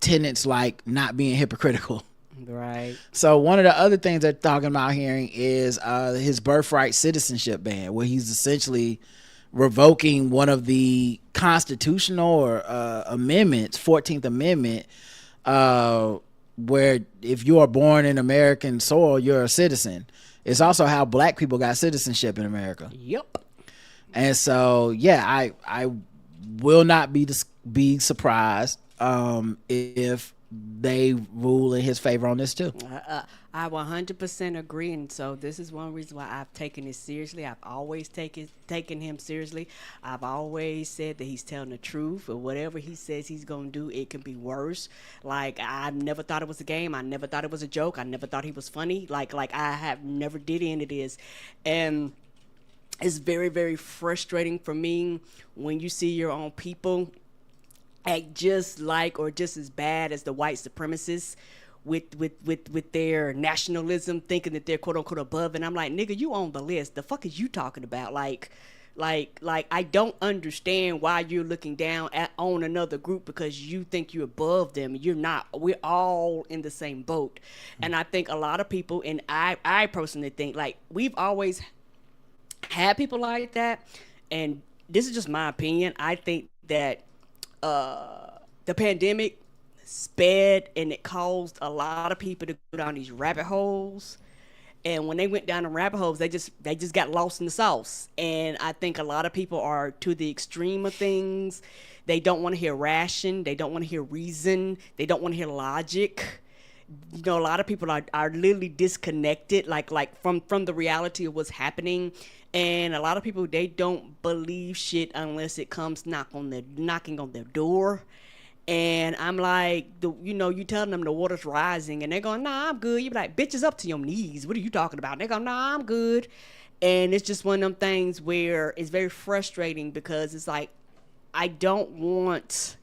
tenets like not being hypocritical. Right. So one of the other things they're talking about hearing is his birthright citizenship ban, where he's essentially revoking one of the constitutional or amendments, 14th Amendment, where if you are born in American soil, you're a citizen. It's also how black people got citizenship in America. Yep. And so, yeah, I will not be surprised if they rule in his favor on this too. I 100% agree, and so this is one reason why I've taken it seriously. I've always taken him seriously. I've always said that he's telling the truth, or whatever he says he's gonna do, it can be worse. Like, I never thought it was a game. I never thought it was a joke. I never thought he was funny. Like I have never did any of this, and it's very, very frustrating for me when you see your own people act just like or just as bad as the white supremacists with their nationalism, thinking that they're quote unquote above. And I'm like, nigga, you on the list. The fuck is you talking about? Like, Like I don't understand why you're looking down on another group because you think you're above them. You're not. We're all in the same boat. And I think a lot of people, and I personally think, like, we've always had people like that. And this is just my opinion. I think that the pandemic sped and it caused a lot of people to go down these rabbit holes. And when they went down the rabbit holes, they just got lost in the sauce. And I think a lot of people are to the extreme of things. They don't want to hear ration. They don't want to hear reason. They don't want to hear logic. You know, a lot of people are literally disconnected, like from the reality of what's happening. And a lot of people, they don't believe shit unless it comes knocking on their door. And I'm like, you telling them the water's rising, and they're going, nah, I'm good. You be like, bitch, it's up to your knees. What are you talking about? And they go, nah, I'm good. And it's just one of them things where it's very frustrating because it's like, I don't want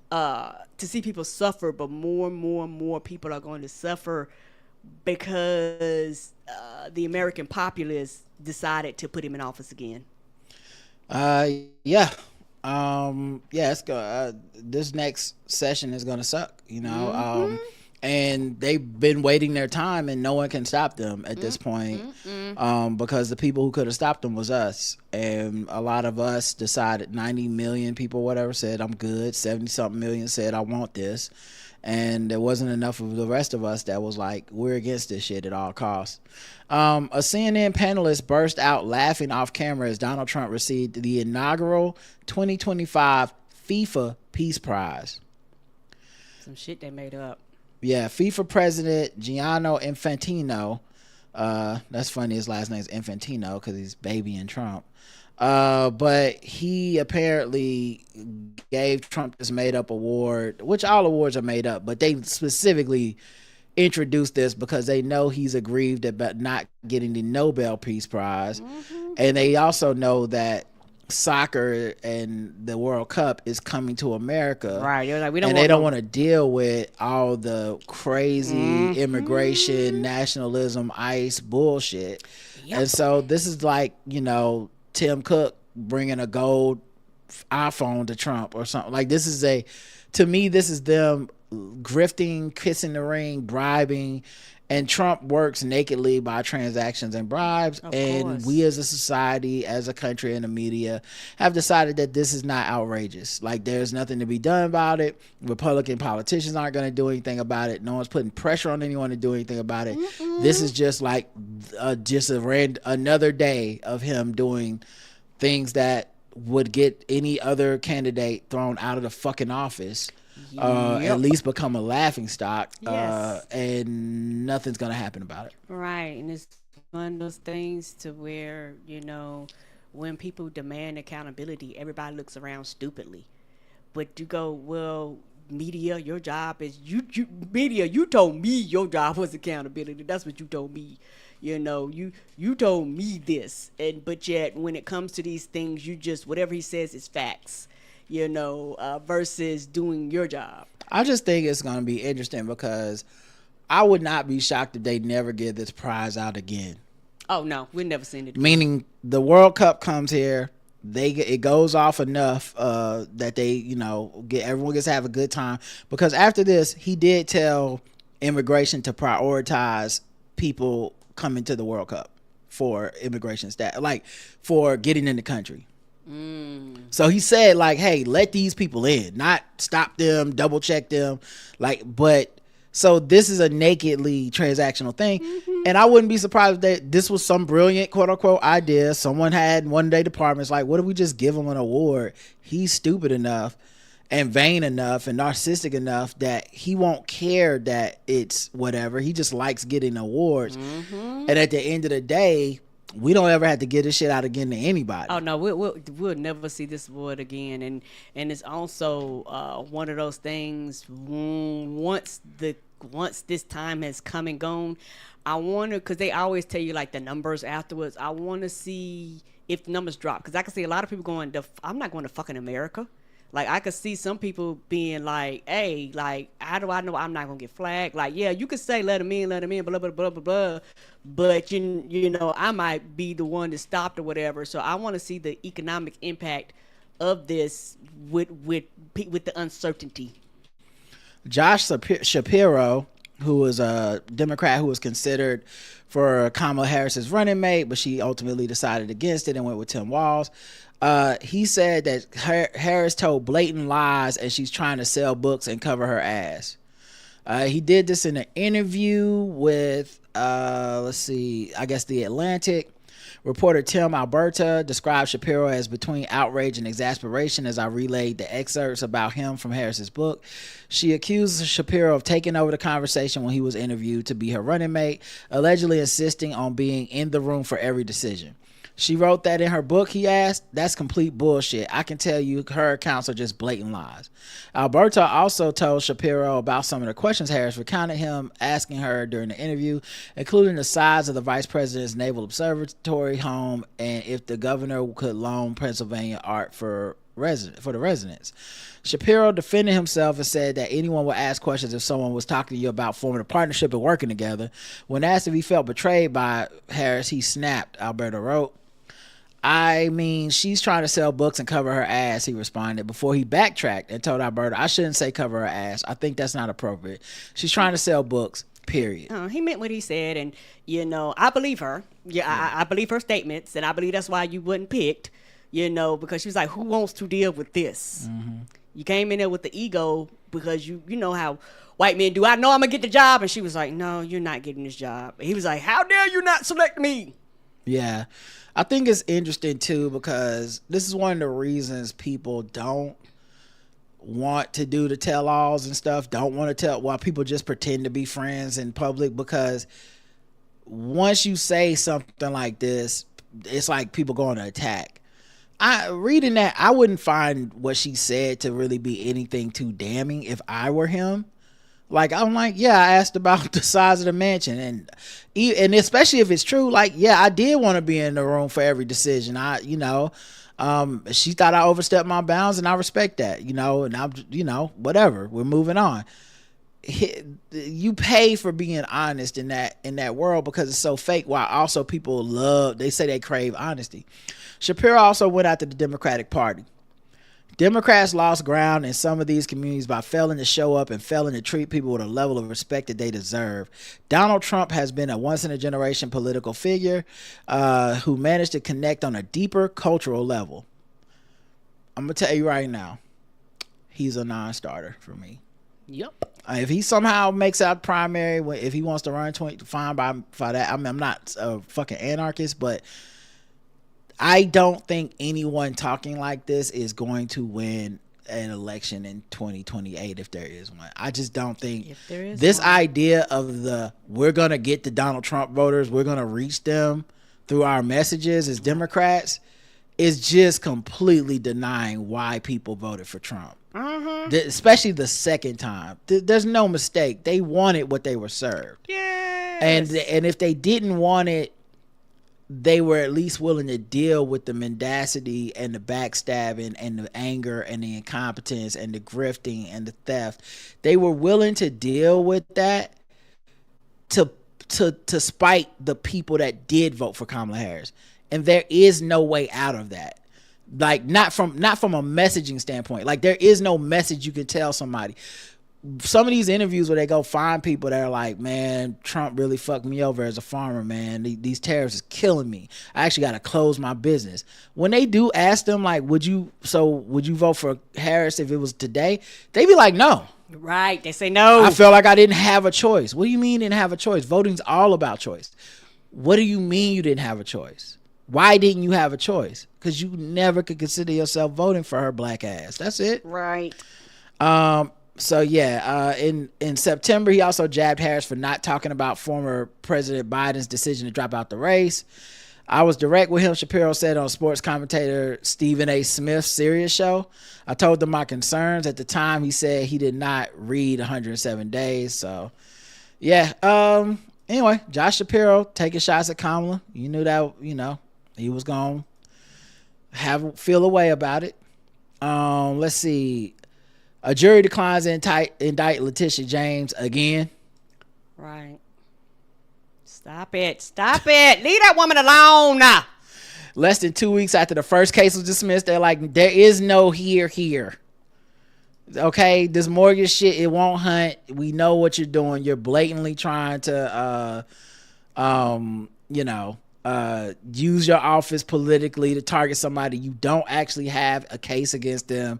to see people suffer, but more and more people are going to suffer because the American populace decided to put him in office again. Yeah. It's this next session is gonna suck, and they've been waiting their time and no one can stop them at this point, because the people who could have stopped them was us, and a lot of us decided, 90 million people, whatever, said I'm good, 70 something million said I want this, and there wasn't enough of the rest of us that was like, we're against this shit at all costs. A CNN panelist burst out laughing off camera as Donald Trump received the inaugural 2025 FIFA Peace Prize. Some shit they made up. Yeah, FIFA president Gianni Infantino. That's funny, his last name's Infantino because he's babying Trump. But he apparently gave Trump this made up award, which all awards are made up, but they specifically introduced this because they know he's aggrieved about not getting the Nobel Peace Prize. And they also know that soccer and the World Cup is coming to America. Right. Like, they don't want to deal with all the crazy immigration, nationalism, ICE bullshit. Yep. And so this is like, Tim Cook bringing a gold iPhone to Trump or something. Like, to me, this is them grifting, kissing the ring, bribing, and Trump works nakedly by transactions and bribes. Of course. We as a society, as a country, and the media have decided that this is not outrageous. Like, there's nothing to be done about it. Republican politicians aren't going to do anything about it. No one's putting pressure on anyone to do anything about it. This is just like another day of him doing things that would get any other candidate thrown out of the fucking office. At least become a laughing stock. Yes. And nothing's gonna happen about it. Right. And it's one of those things to where, when people demand accountability, everybody looks around stupidly. But you go, well, media, your job is media, you told me your job was accountability. That's what you told me. You told me this. But yet when it comes to these things, you just, whatever he says is facts. Versus doing your job. I just think it's going to be interesting because I would not be shocked if they never get this prize out again. Oh, no. We've never seen it again. Meaning the World Cup comes here. It goes off enough that they, everyone gets to have a good time. Because after this, he did tell immigration to prioritize people coming to the World Cup for immigration status, like for getting in the country. So he said, like, hey, let these people in, not stop them, double check them. So this is a nakedly transactional thing. And I wouldn't be surprised that this was some brilliant quote unquote idea. Someone had in one day departments like, what if we just give him an award? He's stupid enough and vain enough and narcissistic enough that he won't care that it's whatever. He just likes getting awards. And at the end of the day, we don't ever have to get this shit out again to anybody. Oh no, we'll never see this award again, and it's also one of those things. Once this time has come and gone, I want to, because they always tell you like the numbers afterwards. I want to see if the numbers drop, because I can see a lot of people going, I'm not going to fucking America. Like, I could see some people being like, hey, like, how do I know I'm not going to get flagged? Like, yeah, you could say let him in, blah, blah, blah, blah, blah. But, you know, I might be the one that stopped or whatever. So I want to see the economic impact of this with the uncertainty. Josh Shapiro, who was a Democrat who was considered for Kamala Harris's running mate, but she ultimately decided against it and went with Tim Walz. He said that Harris told blatant lies and she's trying to sell books and cover her ass. He did this in an interview with, I guess The Atlantic. Reporter Tim Alberta described Shapiro as between outrage and exasperation as I relayed the excerpts about him from Harris's book. She accused Shapiro of taking over the conversation when he was interviewed to be her running mate, allegedly insisting on being in the room for every decision. She wrote that in her book, he asked. That's complete bullshit. I can tell you her accounts are just blatant lies. Alberta also told Shapiro about some of the questions Harris recounted him asking her during the interview, including the size of the vice president's Naval Observatory home and if the governor could loan Pennsylvania art for the residents. Shapiro defended himself and said that anyone would ask questions if someone was talking to you about forming a partnership and working together. When asked if he felt betrayed by Harris, he snapped, Alberta wrote. I mean, she's trying to sell books and cover her ass, he responded, before he backtracked and told Alberta, I shouldn't say cover her ass. I think that's not appropriate. She's trying to sell books, period. He meant what he said, and, you know, I believe her. Yeah. I believe her statements, and I believe that's why you wasn't picked, you know, because she was like, who wants to deal with this? Mm-hmm. You came in there with the ego because you know how white men do. I know I'm going to get the job. And she was like, no, you're not getting this job. And he was like, how dare you not select me? Yeah. I think it's interesting too because this is one of the reasons people don't want to do the tell-alls and stuff, don't want to tell, while people just pretend to be friends in public, because once you say something like this, it's like people going to attack. Reading that, I wouldn't find what she said to really be anything too damning if I were him. Like, I'm like, yeah, I asked about the size of the mansion, and especially if it's true, like, yeah, I did want to be in the room for every decision. She thought I overstepped my bounds, and I respect that, and I'm, whatever, we're moving on. You pay for being honest in that world because it's so fake, while also people they say they crave honesty. Shapiro also went after the Democratic Party. Democrats lost ground in some of these communities by failing to show up and failing to treat people with a level of respect that they deserve. Donald Trump has been a once-in-a-generation political figure who managed to connect on a deeper cultural level. I'm going to tell you right now, he's a non-starter for me. Yep. If he somehow makes out primary, if he wants to run 20, fine by that. I mean, I'm not a fucking anarchist, but I don't think anyone talking like this is going to win an election in 2028 if there is one. I just don't think this idea of we're going to get the Donald Trump voters, we're going to reach them through our messages as Democrats is just completely denying why people voted for Trump. Especially the second time. There's no mistake. They wanted what they were served. Yes. And if they didn't want it, they were at least willing to deal with the mendacity and the backstabbing and the anger and the incompetence and the grifting and the theft. They were willing to deal with that to spite the people that did vote for Kamala Harris. And there is no way out of that. Like not from a messaging standpoint. Like there is no message you can tell somebody. Some of these interviews where they go find people that are like, man, Trump really fucked me over as a farmer, man. These tariffs is killing me. I actually got to close my business. When they do ask them, like, would you vote for Harris if it was today? They be like, no. Right. They say no. I felt like I didn't have a choice. What do you mean didn't have a choice? Voting's all about choice. What do you mean you didn't have a choice? Why didn't you have a choice? Because you never could consider yourself voting for her black ass. That's it. Right. So yeah, in September, he also jabbed Harris for not talking about former President Biden's decision to drop out the race. I was direct with him, Shapiro said on sports commentator Stephen A. Smith's Sirius show. I told them my concerns. At the time, he said he did not read 107 Days. So yeah. Anyway, Josh Shapiro taking shots at Kamala. You knew that, he was going to feel a way about it. Let's see. A jury declines to indict Letitia James again. Right. Stop it. Leave that woman alone. Less than 2 weeks after the first case was dismissed, they're like, there is no here. Okay, this mortgage shit, it won't hunt. We know what you're doing. You're blatantly trying to use your office politically to target somebody you don't actually have a case against them.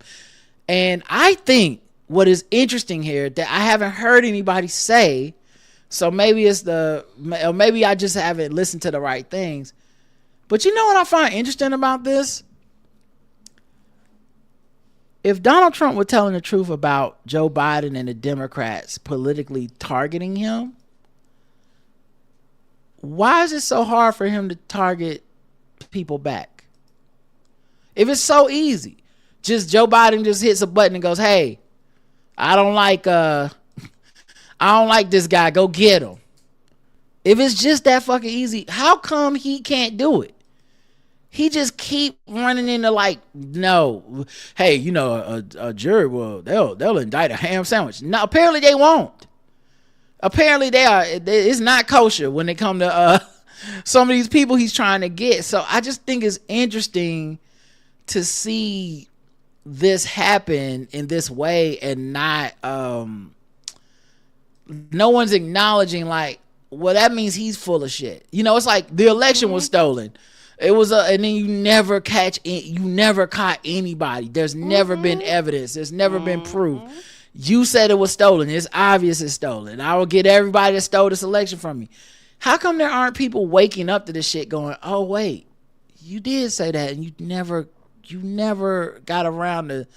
And I think what is interesting here that I haven't heard anybody say, so maybe maybe I just haven't listened to the right things. But you know what I find interesting about this? If Donald Trump were telling the truth about Joe Biden and the Democrats politically targeting him, why is it so hard for him to target people back? If it's so easy, just Joe Biden just hits a button and goes, hey, I don't like this guy, go get him. If it's just that fucking easy, how come he can't do it? He just keep running into like, no, hey, a jury will, they'll indict a ham sandwich. No, apparently they won't. Apparently it's not kosher when it come to some of these people he's trying to get. So I just think it's interesting to see this happen in this way and not no one's acknowledging like, well, that means he's full of shit. It's like the election was stolen. It was and then you never caught anybody. There's never been evidence. There's never been proof. You said it was stolen. It's obvious it's stolen. I will get everybody that stole this election from me. How come there aren't people waking up to this shit going, oh wait, you did say that and you never got around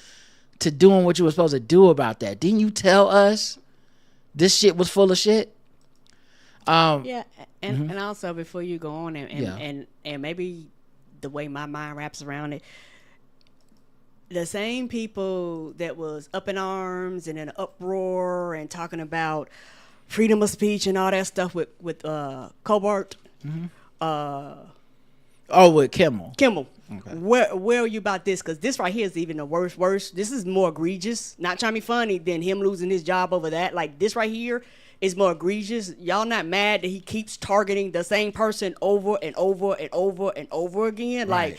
to doing what you were supposed to do about that. Didn't you tell us this shit was full of shit? And also before you go on and maybe the way my mind wraps around it, the same people that was up in arms and in an uproar and talking about freedom of speech and all that stuff with Colbert, with Kimmel. Okay. Where are you about this? Because this right here is even the worst. This is more egregious. Not trying to be funny than him losing his job over that. Like this right here is more egregious. Y'all not mad that he keeps targeting the same person over and over and over and over again? Right.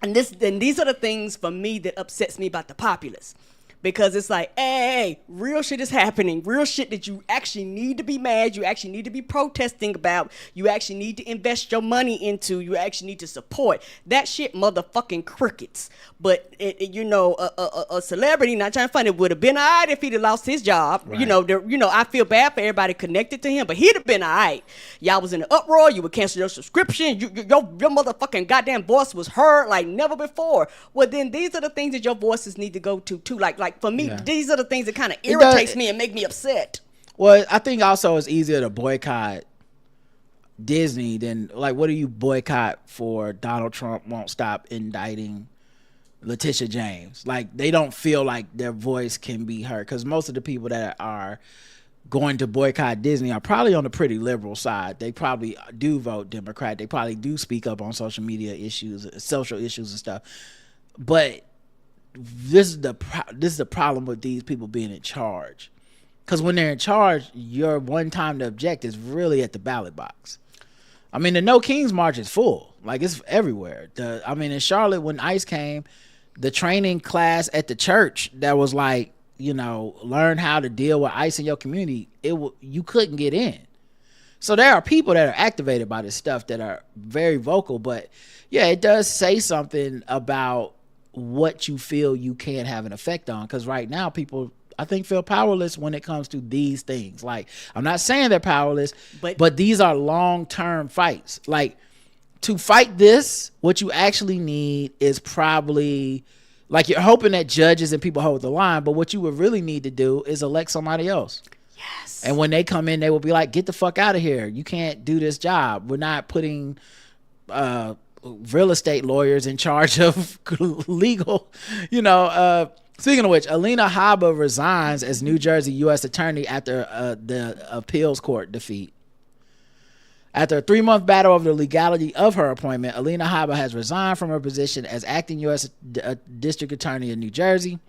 And these are the things for me that upsets me about the populace. Because it's like, hey, real shit is happening. Real shit that you actually need to be mad. You actually need to be protesting about. You actually need to invest your money into. You actually need to support. That shit motherfucking crickets. But, a celebrity, not trying to find it, would have been all right if he'd have lost his job. Right. I feel bad for everybody connected to him, but he'd have been all right. Y'all was in an uproar. You would cancel your subscription. Your motherfucking goddamn voice was heard like never before. Well, then these are the things that your voices need to go to, too. Like for me, these are the things that kind of irritates me and make me upset. Well, I think also it's easier to boycott Disney than like, what do you boycott for? Donald Trump won't stop indicting Letitia James. Like they don't feel like their voice can be heard, because most of the people that are going to boycott Disney are probably on the pretty liberal side. They probably do vote Democrat. They probably do speak up on social media issues, social issues and stuff. But this is the problem with these people being in charge, because when they're in charge, your one time to object is really at the ballot box. I mean, the No Kings March is full, like it's everywhere. In Charlotte, when ICE came, the training class at the church that was like, learn how to deal with ICE in your community, you couldn't get in. So there are people that are activated by this stuff that are very vocal, but yeah, it does say something about what you feel you can have an effect on, because right now people, I think, feel powerless when it comes to these things. Like, I'm not saying they're powerless, but these are long-term fights. Like, to fight this, what you actually need is probably, like, you're hoping that judges and people hold the line, but what you would really need to do is elect somebody else. Yes. And when they come in, they will be like, get the fuck out of here. You can't do this job. We're not putting real estate lawyers in charge of legal, speaking of which, Alina Habba resigns as New Jersey U.S. attorney after the appeals court defeat. After a 3-month battle over the legality of her appointment, Alina Habba has resigned from her position as acting U.S. District Attorney in New Jersey.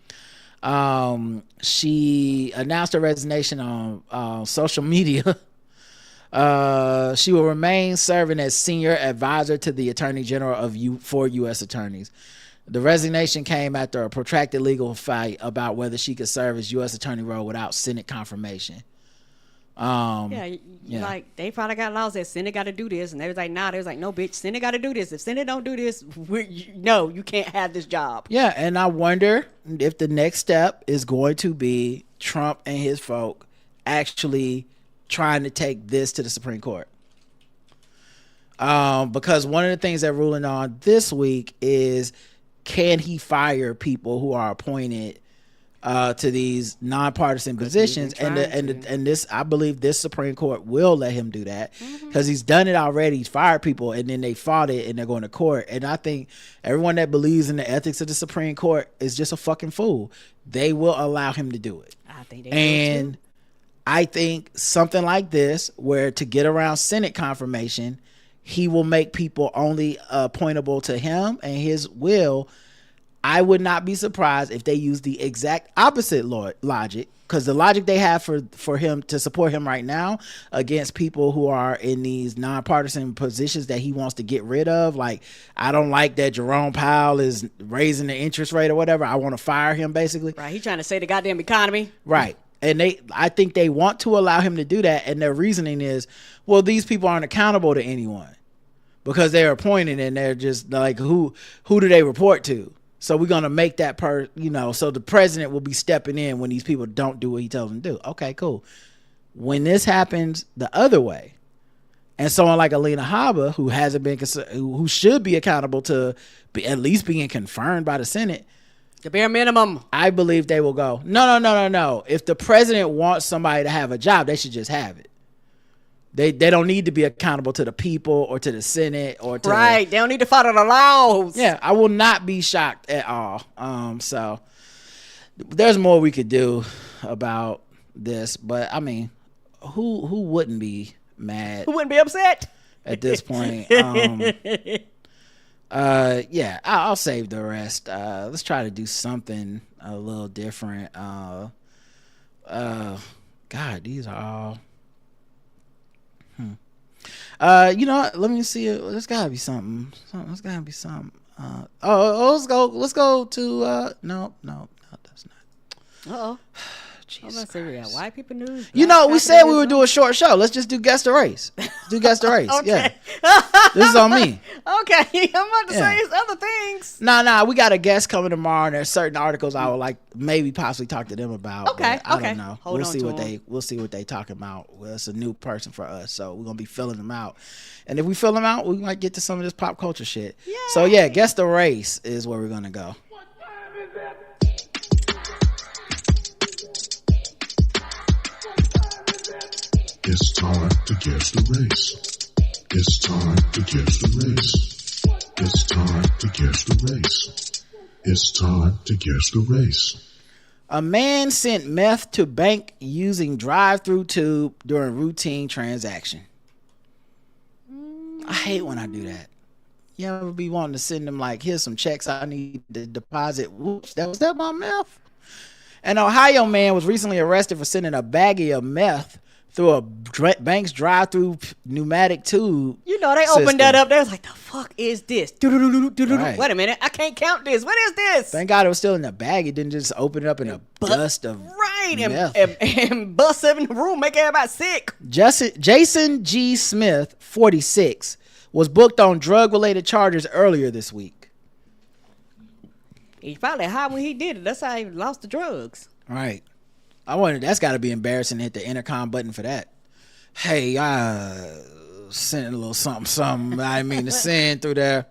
She announced her resignation on social media. She will remain serving as senior advisor to the Attorney General for U.S. attorneys. The resignation came after a protracted legal fight about whether she could serve as U.S. attorney role without Senate confirmation. Like they probably got laws that Senate got to do this, and they was like, nah. They was like, no, bitch, Senate got to do this. If Senate don't do this, you can't have this job. Yeah, and I wonder if the next step is going to be Trump and his folk actually trying to take this to the Supreme Court. Because one of the things they're ruling on this week is, can he fire people who are appointed to these nonpartisan positions, and this, I believe this Supreme Court will let him do that, because he's done it already. He's fired people and then they fought it and they're going to court. And I think everyone that believes in the ethics of the Supreme Court is just a fucking fool. They will allow him to do it. I think they will too. I think something like this, where to get around Senate confirmation, he will make people only appointable to him and his will. I would not be surprised if they use the exact opposite logic, because the logic they have for him to support him right now against people who are in these nonpartisan positions that he wants to get rid of. Like, I don't like that Jerome Powell is raising the interest rate or whatever. I want to fire him, basically. Right. He's trying to say the goddamn economy. Right. And I think they want to allow him to do that. And their reasoning is, well, these people aren't accountable to anyone because they're appointed and they're just like, who do they report to? So we're going to make that so the president will be stepping in when these people don't do what he tells them to do. Okay, cool. When this happens the other way, and someone like Alina Habba, who hasn't been, who should be accountable to at least being confirmed by the Senate, the bare minimum, I believe they will go, no. If the president wants somebody to have a job, they should just have it. They don't need to be accountable to the people or to the Senate or to they don't need to follow the laws. Yeah, I will not be shocked at all. So there's more we could do about this, but I mean, who wouldn't be mad? Who wouldn't be upset at this point? I'll save the rest. Let's try to do something a little different. God, these are all. You know what? Let me see. There's gotta be something. There's gotta be something. Let's go to. No, that's not. Jesus Christ. We got white people news. You know, we said we would do a short show. Let's just do Guess the Race. Do Guess the Race. Yeah. This is on me. Okay. I'm about to say it's other things. Nah. We got a guest coming tomorrow, and there's certain articles I would like maybe possibly talk to them about. Okay. I don't know. We'll see what they talking about. Well, it's a new person for us, so we're gonna be filling them out. And if we fill them out, we might get to some of this pop culture shit. Yay. So yeah, Guess the Race is where we're gonna go. It's time to guess the race. It's time to guess the race. It's time to guess the race. It's time to guess the race. A man sent meth to bank using drive-thru tube during routine transaction. I hate when I do that. You ever be wanting to send them like, here's some checks I need to deposit. Whoops, was that my meth? An Ohio man was recently arrested for sending a baggie of meth through a bank's drive-through pneumatic tube. You know, they opened that up. They was like, the fuck is this? Right. Wait a minute. I can't count this. What is this? Thank God it was still in the bag. It didn't just open it up in a dust of meth. And bust up in the room, make everybody sick. Jason G. Smith, 46, was booked on drug-related charges earlier this week. He's probably high when he did it. That's how he lost the drugs. Right. I wonder, that's got to be embarrassing to hit the intercom button for that. Hey, I sent a little something I didn't mean to send through there.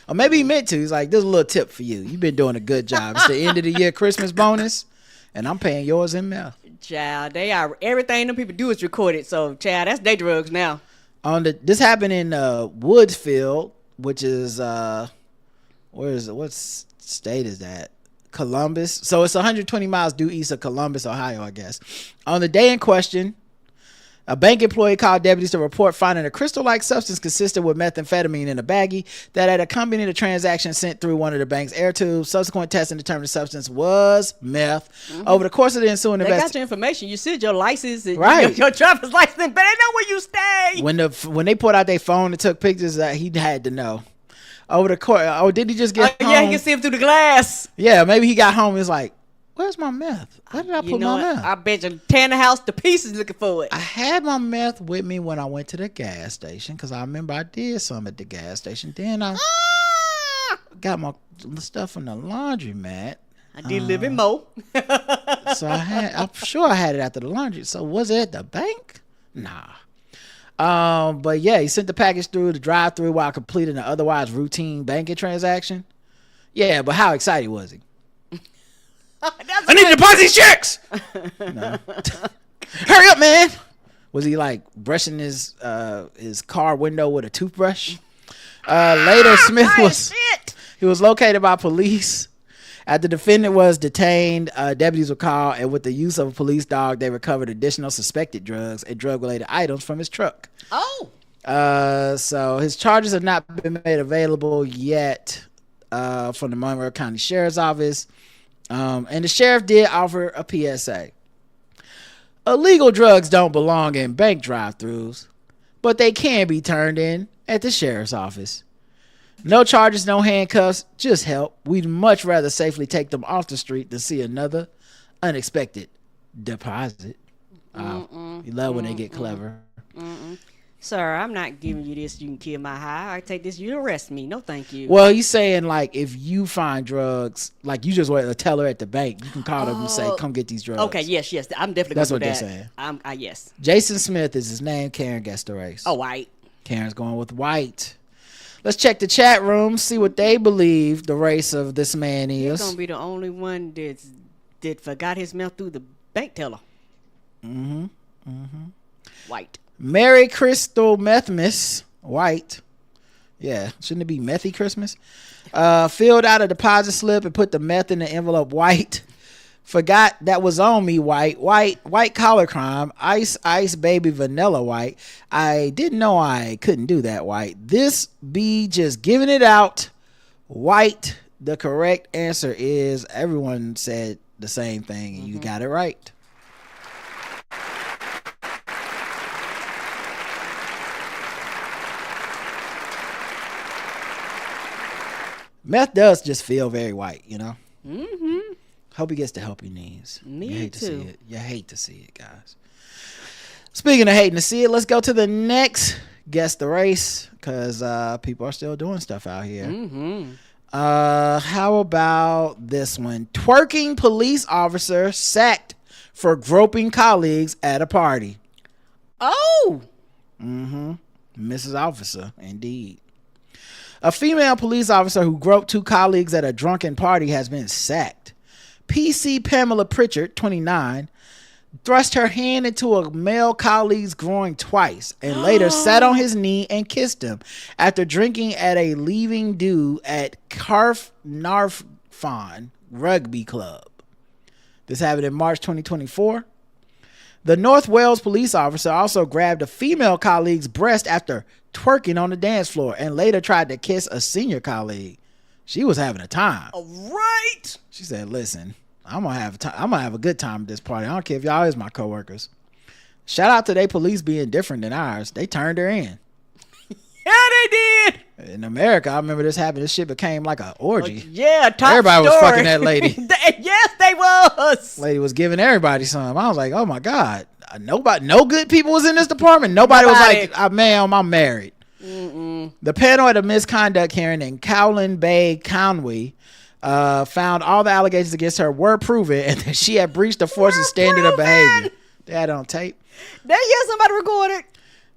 Or maybe he meant to. He's like, there's a little tip for you. You've been doing a good job. It's the end of the year Christmas bonus, and I'm paying yours in meth. Child, everything them people do is recorded. So, child, that's their drugs now. This happened in Woodsfield, which is, what state is that? Columbus. So it's 120 miles due east of Columbus, Ohio, I guess. On the day in question, A bank employee called deputies to report finding a crystal-like substance consistent with methamphetamine in a baggie that had accompanied a transaction sent through one of the bank's air tubes. Subsequent testing determined the substance was meth. Over the course of the ensuing They investigation, got your information. You said your license, and Right. your driver's license, but they know where you stay. when they pulled out their phone and took pictures, he had to know. Over the course, did he just get home? Yeah, he can see him through the glass. Yeah, maybe he got home and was like, where's my meth? Where did I put my meth? I bet you tearing the house to pieces looking for it. I had my meth with me when I went to the gas station because I remember I did some at the gas station. Then I got my stuff from the laundromat. I did live in Mo. So I'm sure I had it after the laundry. So was it at the bank? Nah. But yeah, he sent the package through the drive-through while completing an otherwise routine banking transaction. Yeah, but how excited was he? I need to deposit these checks. No. Hurry up, man. Was he like brushing his car window with a toothbrush? Later, Smith was located by police. After the defendant was detained, deputies were called, and with the use of a police dog, they recovered additional suspected drugs and drug-related items from his truck. So his charges have not been made available yet from the Monroe County Sheriff's Office. And the sheriff did offer a PSA. Illegal drugs don't belong in bank drive-thrus, but they can be turned in at the sheriff's office. No charges, no handcuffs, just help. We'd much rather safely take them off the street than see another unexpected deposit. You love when they get clever. Sir, I'm not giving you this. You can kill my high. I take this. You arrest me. No, thank you. Well, he's saying like if you find drugs, like you just want a teller at the bank, you can call them and say, "Come get these drugs." Okay, yes. I'm definitely. That's gonna what do they're that. saying. Yes. Jason Smith is his name. Karen guessed the race. Oh, white. Karen's going with white. Let's check the chat room, see what they believe the race of this man is. He's gonna be the only one that forgot his mouth through the bank teller. White. Merry Crystal Methmas, white. Yeah, shouldn't it be Methy Christmas? Filled out a deposit slip and put the meth in the envelope, white. Forgot that was on me, white collar crime, ice baby vanilla, white. I didn't know I couldn't do that, white. This be just giving it out, white. The correct answer is everyone said the same thing and you got it right. Meth does just feel very white, you know? Hope he gets the help he needs. Me you hate too. To see it. You hate to see it, guys. Speaking of hating to see it, let's go to the next Guess the Race, because people are still doing stuff out here. How about this one? Twerking police officer sacked for groping colleagues at a party. Oh! Mrs. Officer, indeed. A female police officer who groped two colleagues at a drunken party has been sacked. PC Pamela Pritchard, 29, thrust her hand into a male colleague's groin twice and later sat on his knee and kissed him after drinking at a leaving do at Carnarvon Rugby Club. This happened in March 2024. The North Wales police officer also grabbed a female colleague's breast after twerking on the dance floor and later tried to kiss a senior colleague. She was having a time. All right. She said, "Listen, I'm gonna have a good time at this party. I don't care if y'all is my coworkers." Shout out to they police being different than ours. They turned her in. Yeah, they did. In America, I remember this happened. This shit became like an orgy. Yeah, top Everybody story. was fucking that lady. Yes, they was. Lady was giving everybody some. I was like, oh my God. No good people was in this department. Nobody was like, ma'am, I'm married. The panel at a misconduct hearing in Cowlin Bay Conway found all the allegations against her were proven and that she had breached the force's standard of behavior. They had it on tape. Somebody recorded.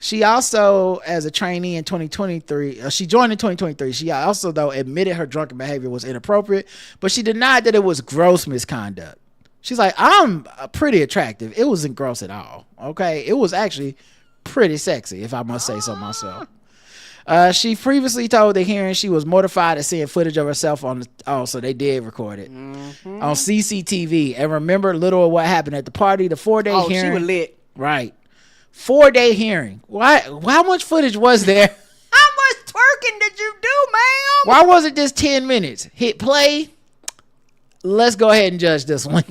She also, as a trainee in 2023, she joined in 2023. She also, though, admitted her drunken behavior was inappropriate, but she denied that it was gross misconduct. She's like, I'm pretty attractive. It wasn't gross at all. Okay. It was actually pretty sexy, if I must say so myself. She previously told the hearing she was mortified at seeing footage of herself so they did record it on CCTV and remembered little of what happened at the party. The 4-day hearing. She was lit. Right. 4-day hearing. Why? How much footage was there? How much twerking did you do, ma'am? Why was it just 10 minutes? Hit play. Let's go ahead and judge this one.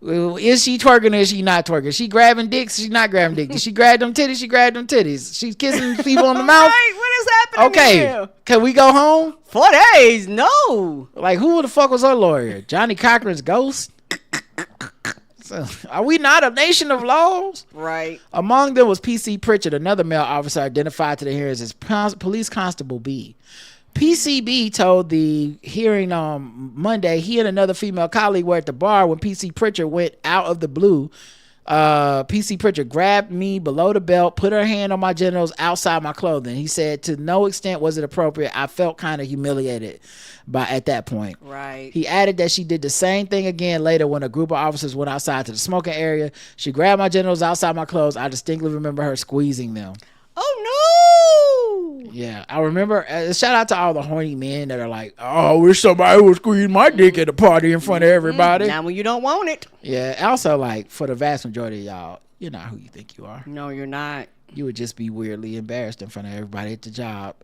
Is she twerking or is she not twerking? Is she grabbing dicks? She's not grabbing dicks. Did she grab them titties? She grabbed them titties. She's kissing people on the mouth. Right, what is happening Okay, here? can we go home? 4 days? No. Like, who the fuck was her lawyer? Johnny Cochran's ghost? So, are we not a nation of laws? Right. Among them was PC Pritchard, another male officer identified to the hearings as Police Constable B. PCB told the hearing on Monday he and another female colleague were at the bar when PC Pritchard went out of the blue. PC Pritchard grabbed me below the belt, put her hand on my genitals outside my clothing. He said, to no extent was it appropriate. I felt kind of humiliated at that point. Right. He added that she did the same thing again later when a group of officers went outside to the smoking area. She grabbed my genitals outside my clothes. I distinctly remember her squeezing them. Oh, no. Yeah, I remember. Shout out to all the horny men that are like, oh, I wish somebody would squeeze my dick at the party in front of everybody. Now when you don't want it. Yeah, also, like, for the vast majority of y'all, you're not who you think you are. No, you're not. You would just be weirdly embarrassed in front of everybody at the job.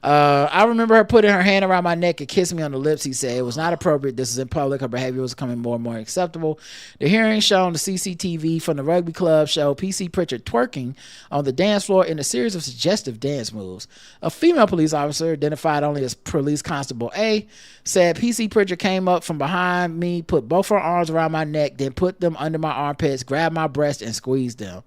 I remember her putting her hand around my neck and kissing me on the lips. He said it was not appropriate. This is in public. Her behavior was becoming more and more acceptable. The hearing shown the CCTV from the rugby club showed PC Pritchard twerking on the dance floor in a series of suggestive dance moves. A female police officer, identified only as Police Constable A, said PC Pritchard came up from behind me, put both her arms around my neck, then put them under my armpits, grabbed my breast, and squeezed them.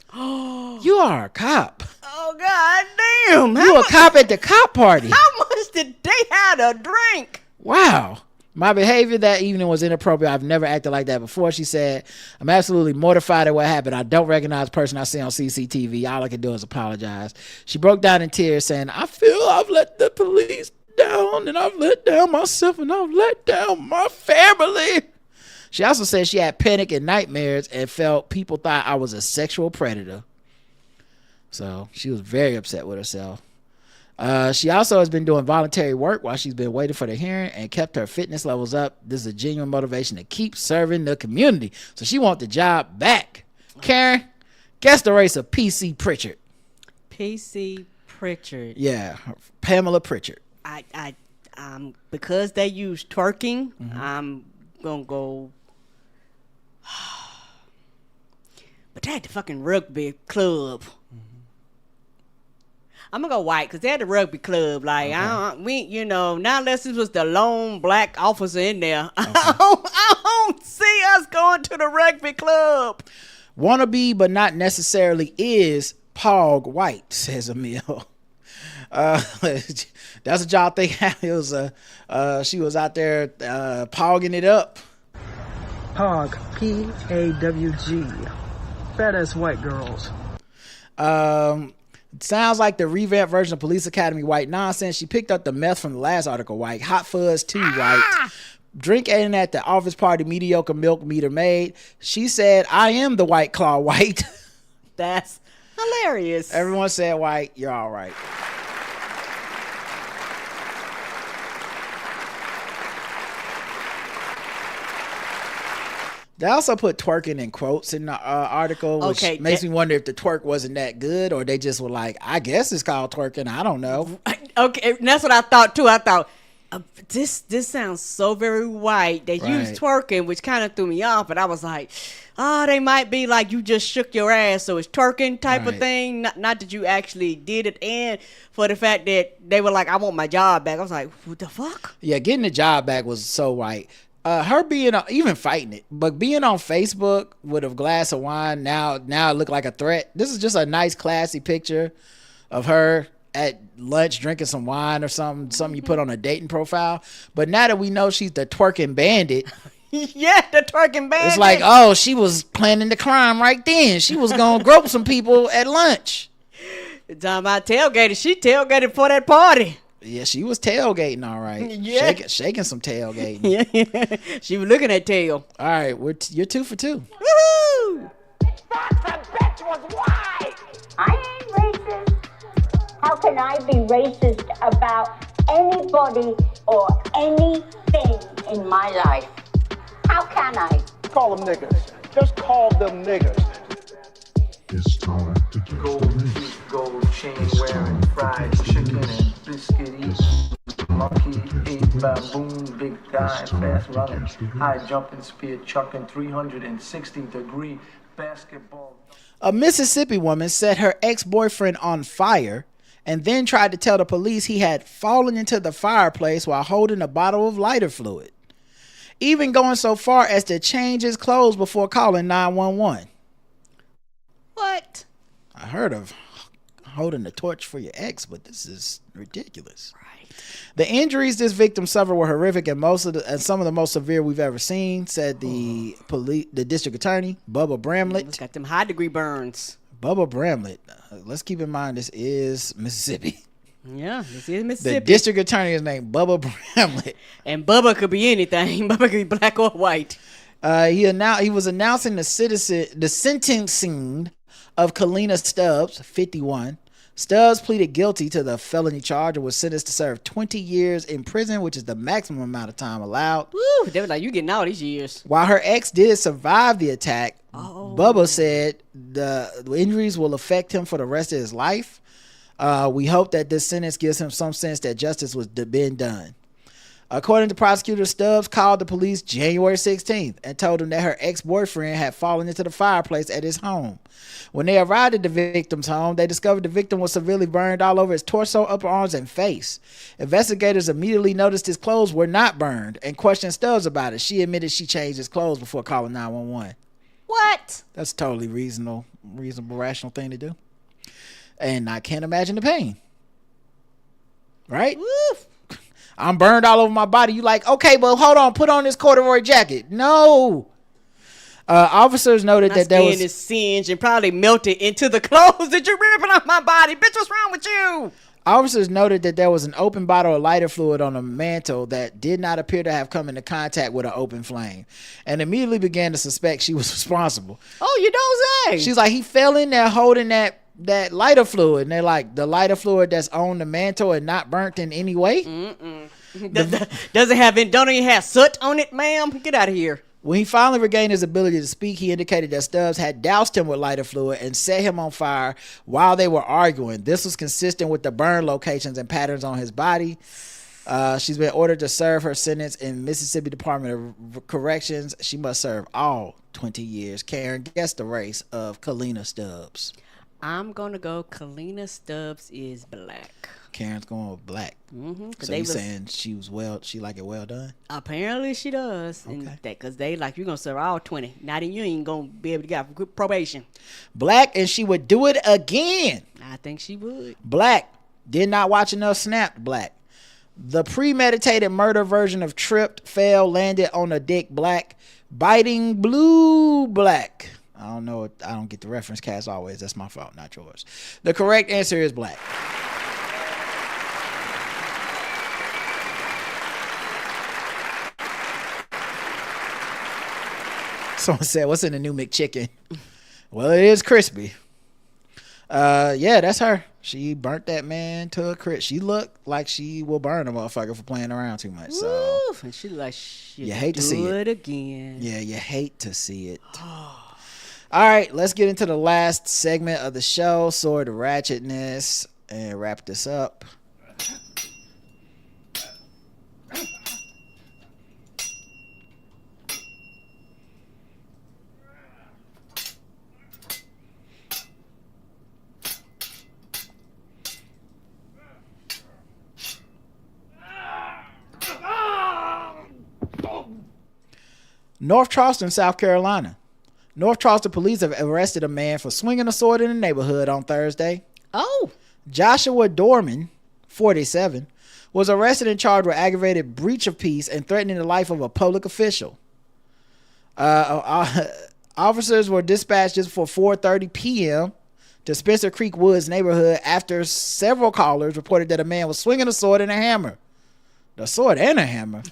You are a cop. Oh, God damn. You a cop at the cop party. How much did they have to drink? Wow. My behavior that evening was inappropriate. I've never acted like that before, she said. I'm absolutely mortified at what happened. I don't recognize the person I see on CCTV. All I can do is apologize. She broke down in tears saying, I feel I've let the police down and I've let down myself and I've let down my family. She also said she had panic and nightmares and felt people thought I was a sexual predator. So she was very upset with herself. She also has been doing voluntary work while she's been waiting for the hearing and kept her fitness levels up. This is a genuine motivation to keep serving the community. So she wants the job back. Karen, guess the race of PC Pritchard. PC Pritchard. Yeah, Pamela Pritchard. I because they use twerking, I'm gonna go. But they had the fucking rugby club. I'm gonna go white because they had the rugby club. Like, okay. Not unless this was the lone black officer in there. Okay. I don't see us going to the rugby club. Wannabe, but not necessarily is Pog White, says Emil. That's what y'all think. It was she was out there pogging it up. Pog, P-A-W-G. Badass white girls. Sounds like the revamped version of Police Academy White nonsense. She picked up the meth from the last article White. Hot Fuzz 2 White. Drink ain't at the office party, mediocre milk meter maid. She said, I am the White Claw White. That's hilarious. Everyone said White. You're all right. They also put twerking in quotes in the article, which makes me wonder if the twerk wasn't that good or they just were like, I guess it's called twerking. I don't know. Okay, and that's what I thought too. I thought, this sounds so very white. They use twerking, which kind of threw me off, but I was like, they might be like you just shook your ass, so it's twerking type of thing. Not that you actually did it, and for the fact that they were like, I want my job back. I was like, what the fuck? Yeah, getting the job back was so white. Her being even fighting it, but being on Facebook with a glass of wine now it looked like a threat. This is just a nice, classy picture of her at lunch drinking some wine or something you put on a dating profile. But now that we know she's the twerking bandit, yeah, the twerking bandit. It's like, oh, she was planning the crime right then. She was gonna grope some people at lunch. Talking about tailgating, she tailgated for that party. Yeah, she was tailgating, all right. Yeah. Shaking some tailgating. Yeah, she was looking at tail. All right, you're 2 for 2. Woohoo! Bitch was white. I ain't racist. How can I be racist about anybody or anything in my life? How can I? Call them niggas. Just call them niggas. It's time to guess the Gold race. teeth, gold chain wearing, fried chicken and biscuit eating, monkey eat baboon, big guy, fast running, high jumping, spear chucking, 360-degree basketball. A Mississippi woman set her ex-boyfriend on fire and then tried to tell the police he had fallen into the fireplace while holding a bottle of lighter fluid, even going so far as to change his clothes before calling 911. What? I heard of holding the torch for your ex, but this is ridiculous. Right. The injuries this victim suffered were horrific and some of the most severe we've ever seen, said the district attorney, Bubba Bramlett. It's got them high-degree burns. Bubba Bramlett. Let's keep in mind this is Mississippi. Yeah, this is Mississippi. The district attorney is named Bubba Bramlett. And Bubba could be anything. Bubba could be black or white. He was announcing the sentencing of Kalina Stubbs, 51. Stubbs pleaded guilty to the felony charge and was sentenced to serve 20 years in prison, which is the maximum amount of time allowed. Woo, they were like, you getting all these years. While her ex did survive the attack, Bubba said the injuries will affect him for the rest of his life. We hope that this sentence gives him some sense that justice was been done. According to prosecutor, Stubbs called the police January 16th and told them that her ex-boyfriend had fallen into the fireplace at his home. When they arrived at the victim's home, they discovered the victim was severely burned all over his torso, upper arms, and face. Investigators immediately noticed his clothes were not burned and questioned Stubbs about it. She admitted she changed his clothes before calling 911. What? That's a totally reasonable, rational thing to do. And I can't imagine the pain. Right? Woof. I'm burned all over my body. You like, okay, but hold on, put on this corduroy jacket. No. Officers noted that there was... My skin is singed and probably melted into the clothes that you're ripping off my body. Bitch, what's wrong with you? Officers noted that there was an open bottle of lighter fluid on a mantle that did not appear to have come into contact with an open flame, and immediately began to suspect she was responsible. Oh, you don't say. She's like, he fell in there holding that lighter fluid, and they're like, the lighter fluid that's on the mantle and not burnt in any way? Does it have don't even have soot on it, ma'am? Get out of here. When he finally regained his ability to speak, he indicated that Stubbs had doused him with lighter fluid and set him on fire while they were arguing. This was consistent with the burn locations and patterns on his body. She's been ordered to serve her sentence in Mississippi Department of Corrections. She must serve all 20 years. Karen, guess the race of Kalina Stubbs. I'm going to go Kalina Stubbs is black. Karen's going with black. Mm-hmm, so you saying she like it well done? Apparently she does. Okay. Because they like, you're going to serve all 20. Now then you ain't going to be able to get good probation. Black, and she would do it again. I think she would. Black. Did not watch enough Snapped. Black. The premeditated murder version of tripped, fell, landed on a dick. Black. Biting blue. Black. I don't know. I don't get the reference cast always. That's my fault, not yours. The correct answer is black. Someone said, what's in the new McChicken? Well, it is crispy. Yeah, that's her. She burnt that man to a crisp. She looked like she will burn a motherfucker for playing around too much. So Oof, and she like, you hate to see it again. Yeah, you hate to see it. All right, let's get into the last segment of the show, Sword of Ratchetness, and wrap this up. North Charleston, South Carolina. North Charleston police have arrested a man for swinging a sword in the neighborhood on Thursday. Oh. Joshua Dorman, 47, was arrested and charged with aggravated breach of peace and threatening the life of a public official. Officers were dispatched just before 4:30 p.m. to Spencer Creek Woods neighborhood after several callers reported that a man was swinging a sword and a hammer. The sword and a hammer.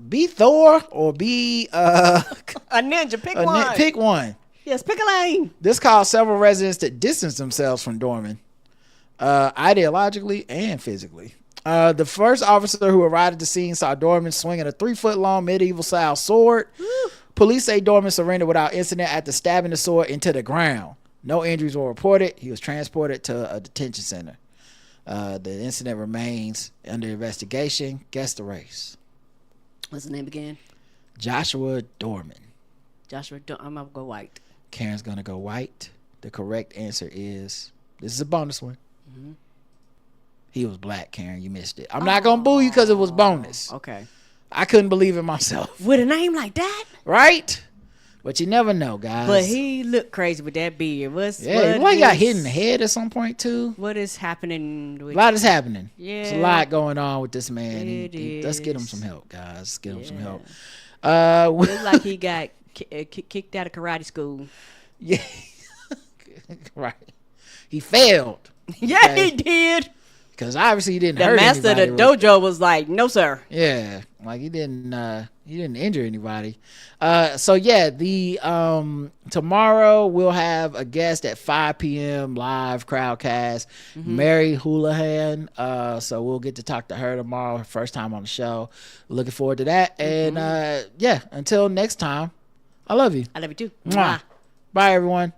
Be Thor or be a ninja. Pick one. Yes, pick a lane. This caused several residents to distance themselves from Dorman, ideologically and physically. The first officer who arrived at the scene saw Dorman swinging a 3-foot-long medieval-style sword, Police say Dorman surrendered without incident after stabbing the sword into the ground. No injuries were reported. He was transported to a detention center. The incident remains under investigation. Guess the race. What's his name again? Joshua Dorman. I'm gonna go white. Karen's gonna go white. The correct answer is, this is a bonus one. Mm-hmm. He was black, Karen. You missed it. I'm not gonna boo you because it was bonus. Okay. I couldn't believe it myself. With a name like that? Right? But you never know, guys. But he looked crazy with that beard. He got hit in the head at some point too. What is happening? A lot is happening. Yeah. There's a lot going on with this man. Let's get him some help, guys. Let's get him some help. Looks like he got kicked out of karate school. Yeah. Right. He failed. Yeah, he did. Because obviously he didn't the hurt master anybody. of the dojo was like, no, sir. Yeah. Like he didn't injure anybody. The tomorrow we'll have a guest at 5 p.m. live Crowdcast, Mary Houlihan. So we'll get to talk to her tomorrow, her first time on the show. Looking forward to that. And until next time, I love you. I love you too. Mwah. Bye everyone.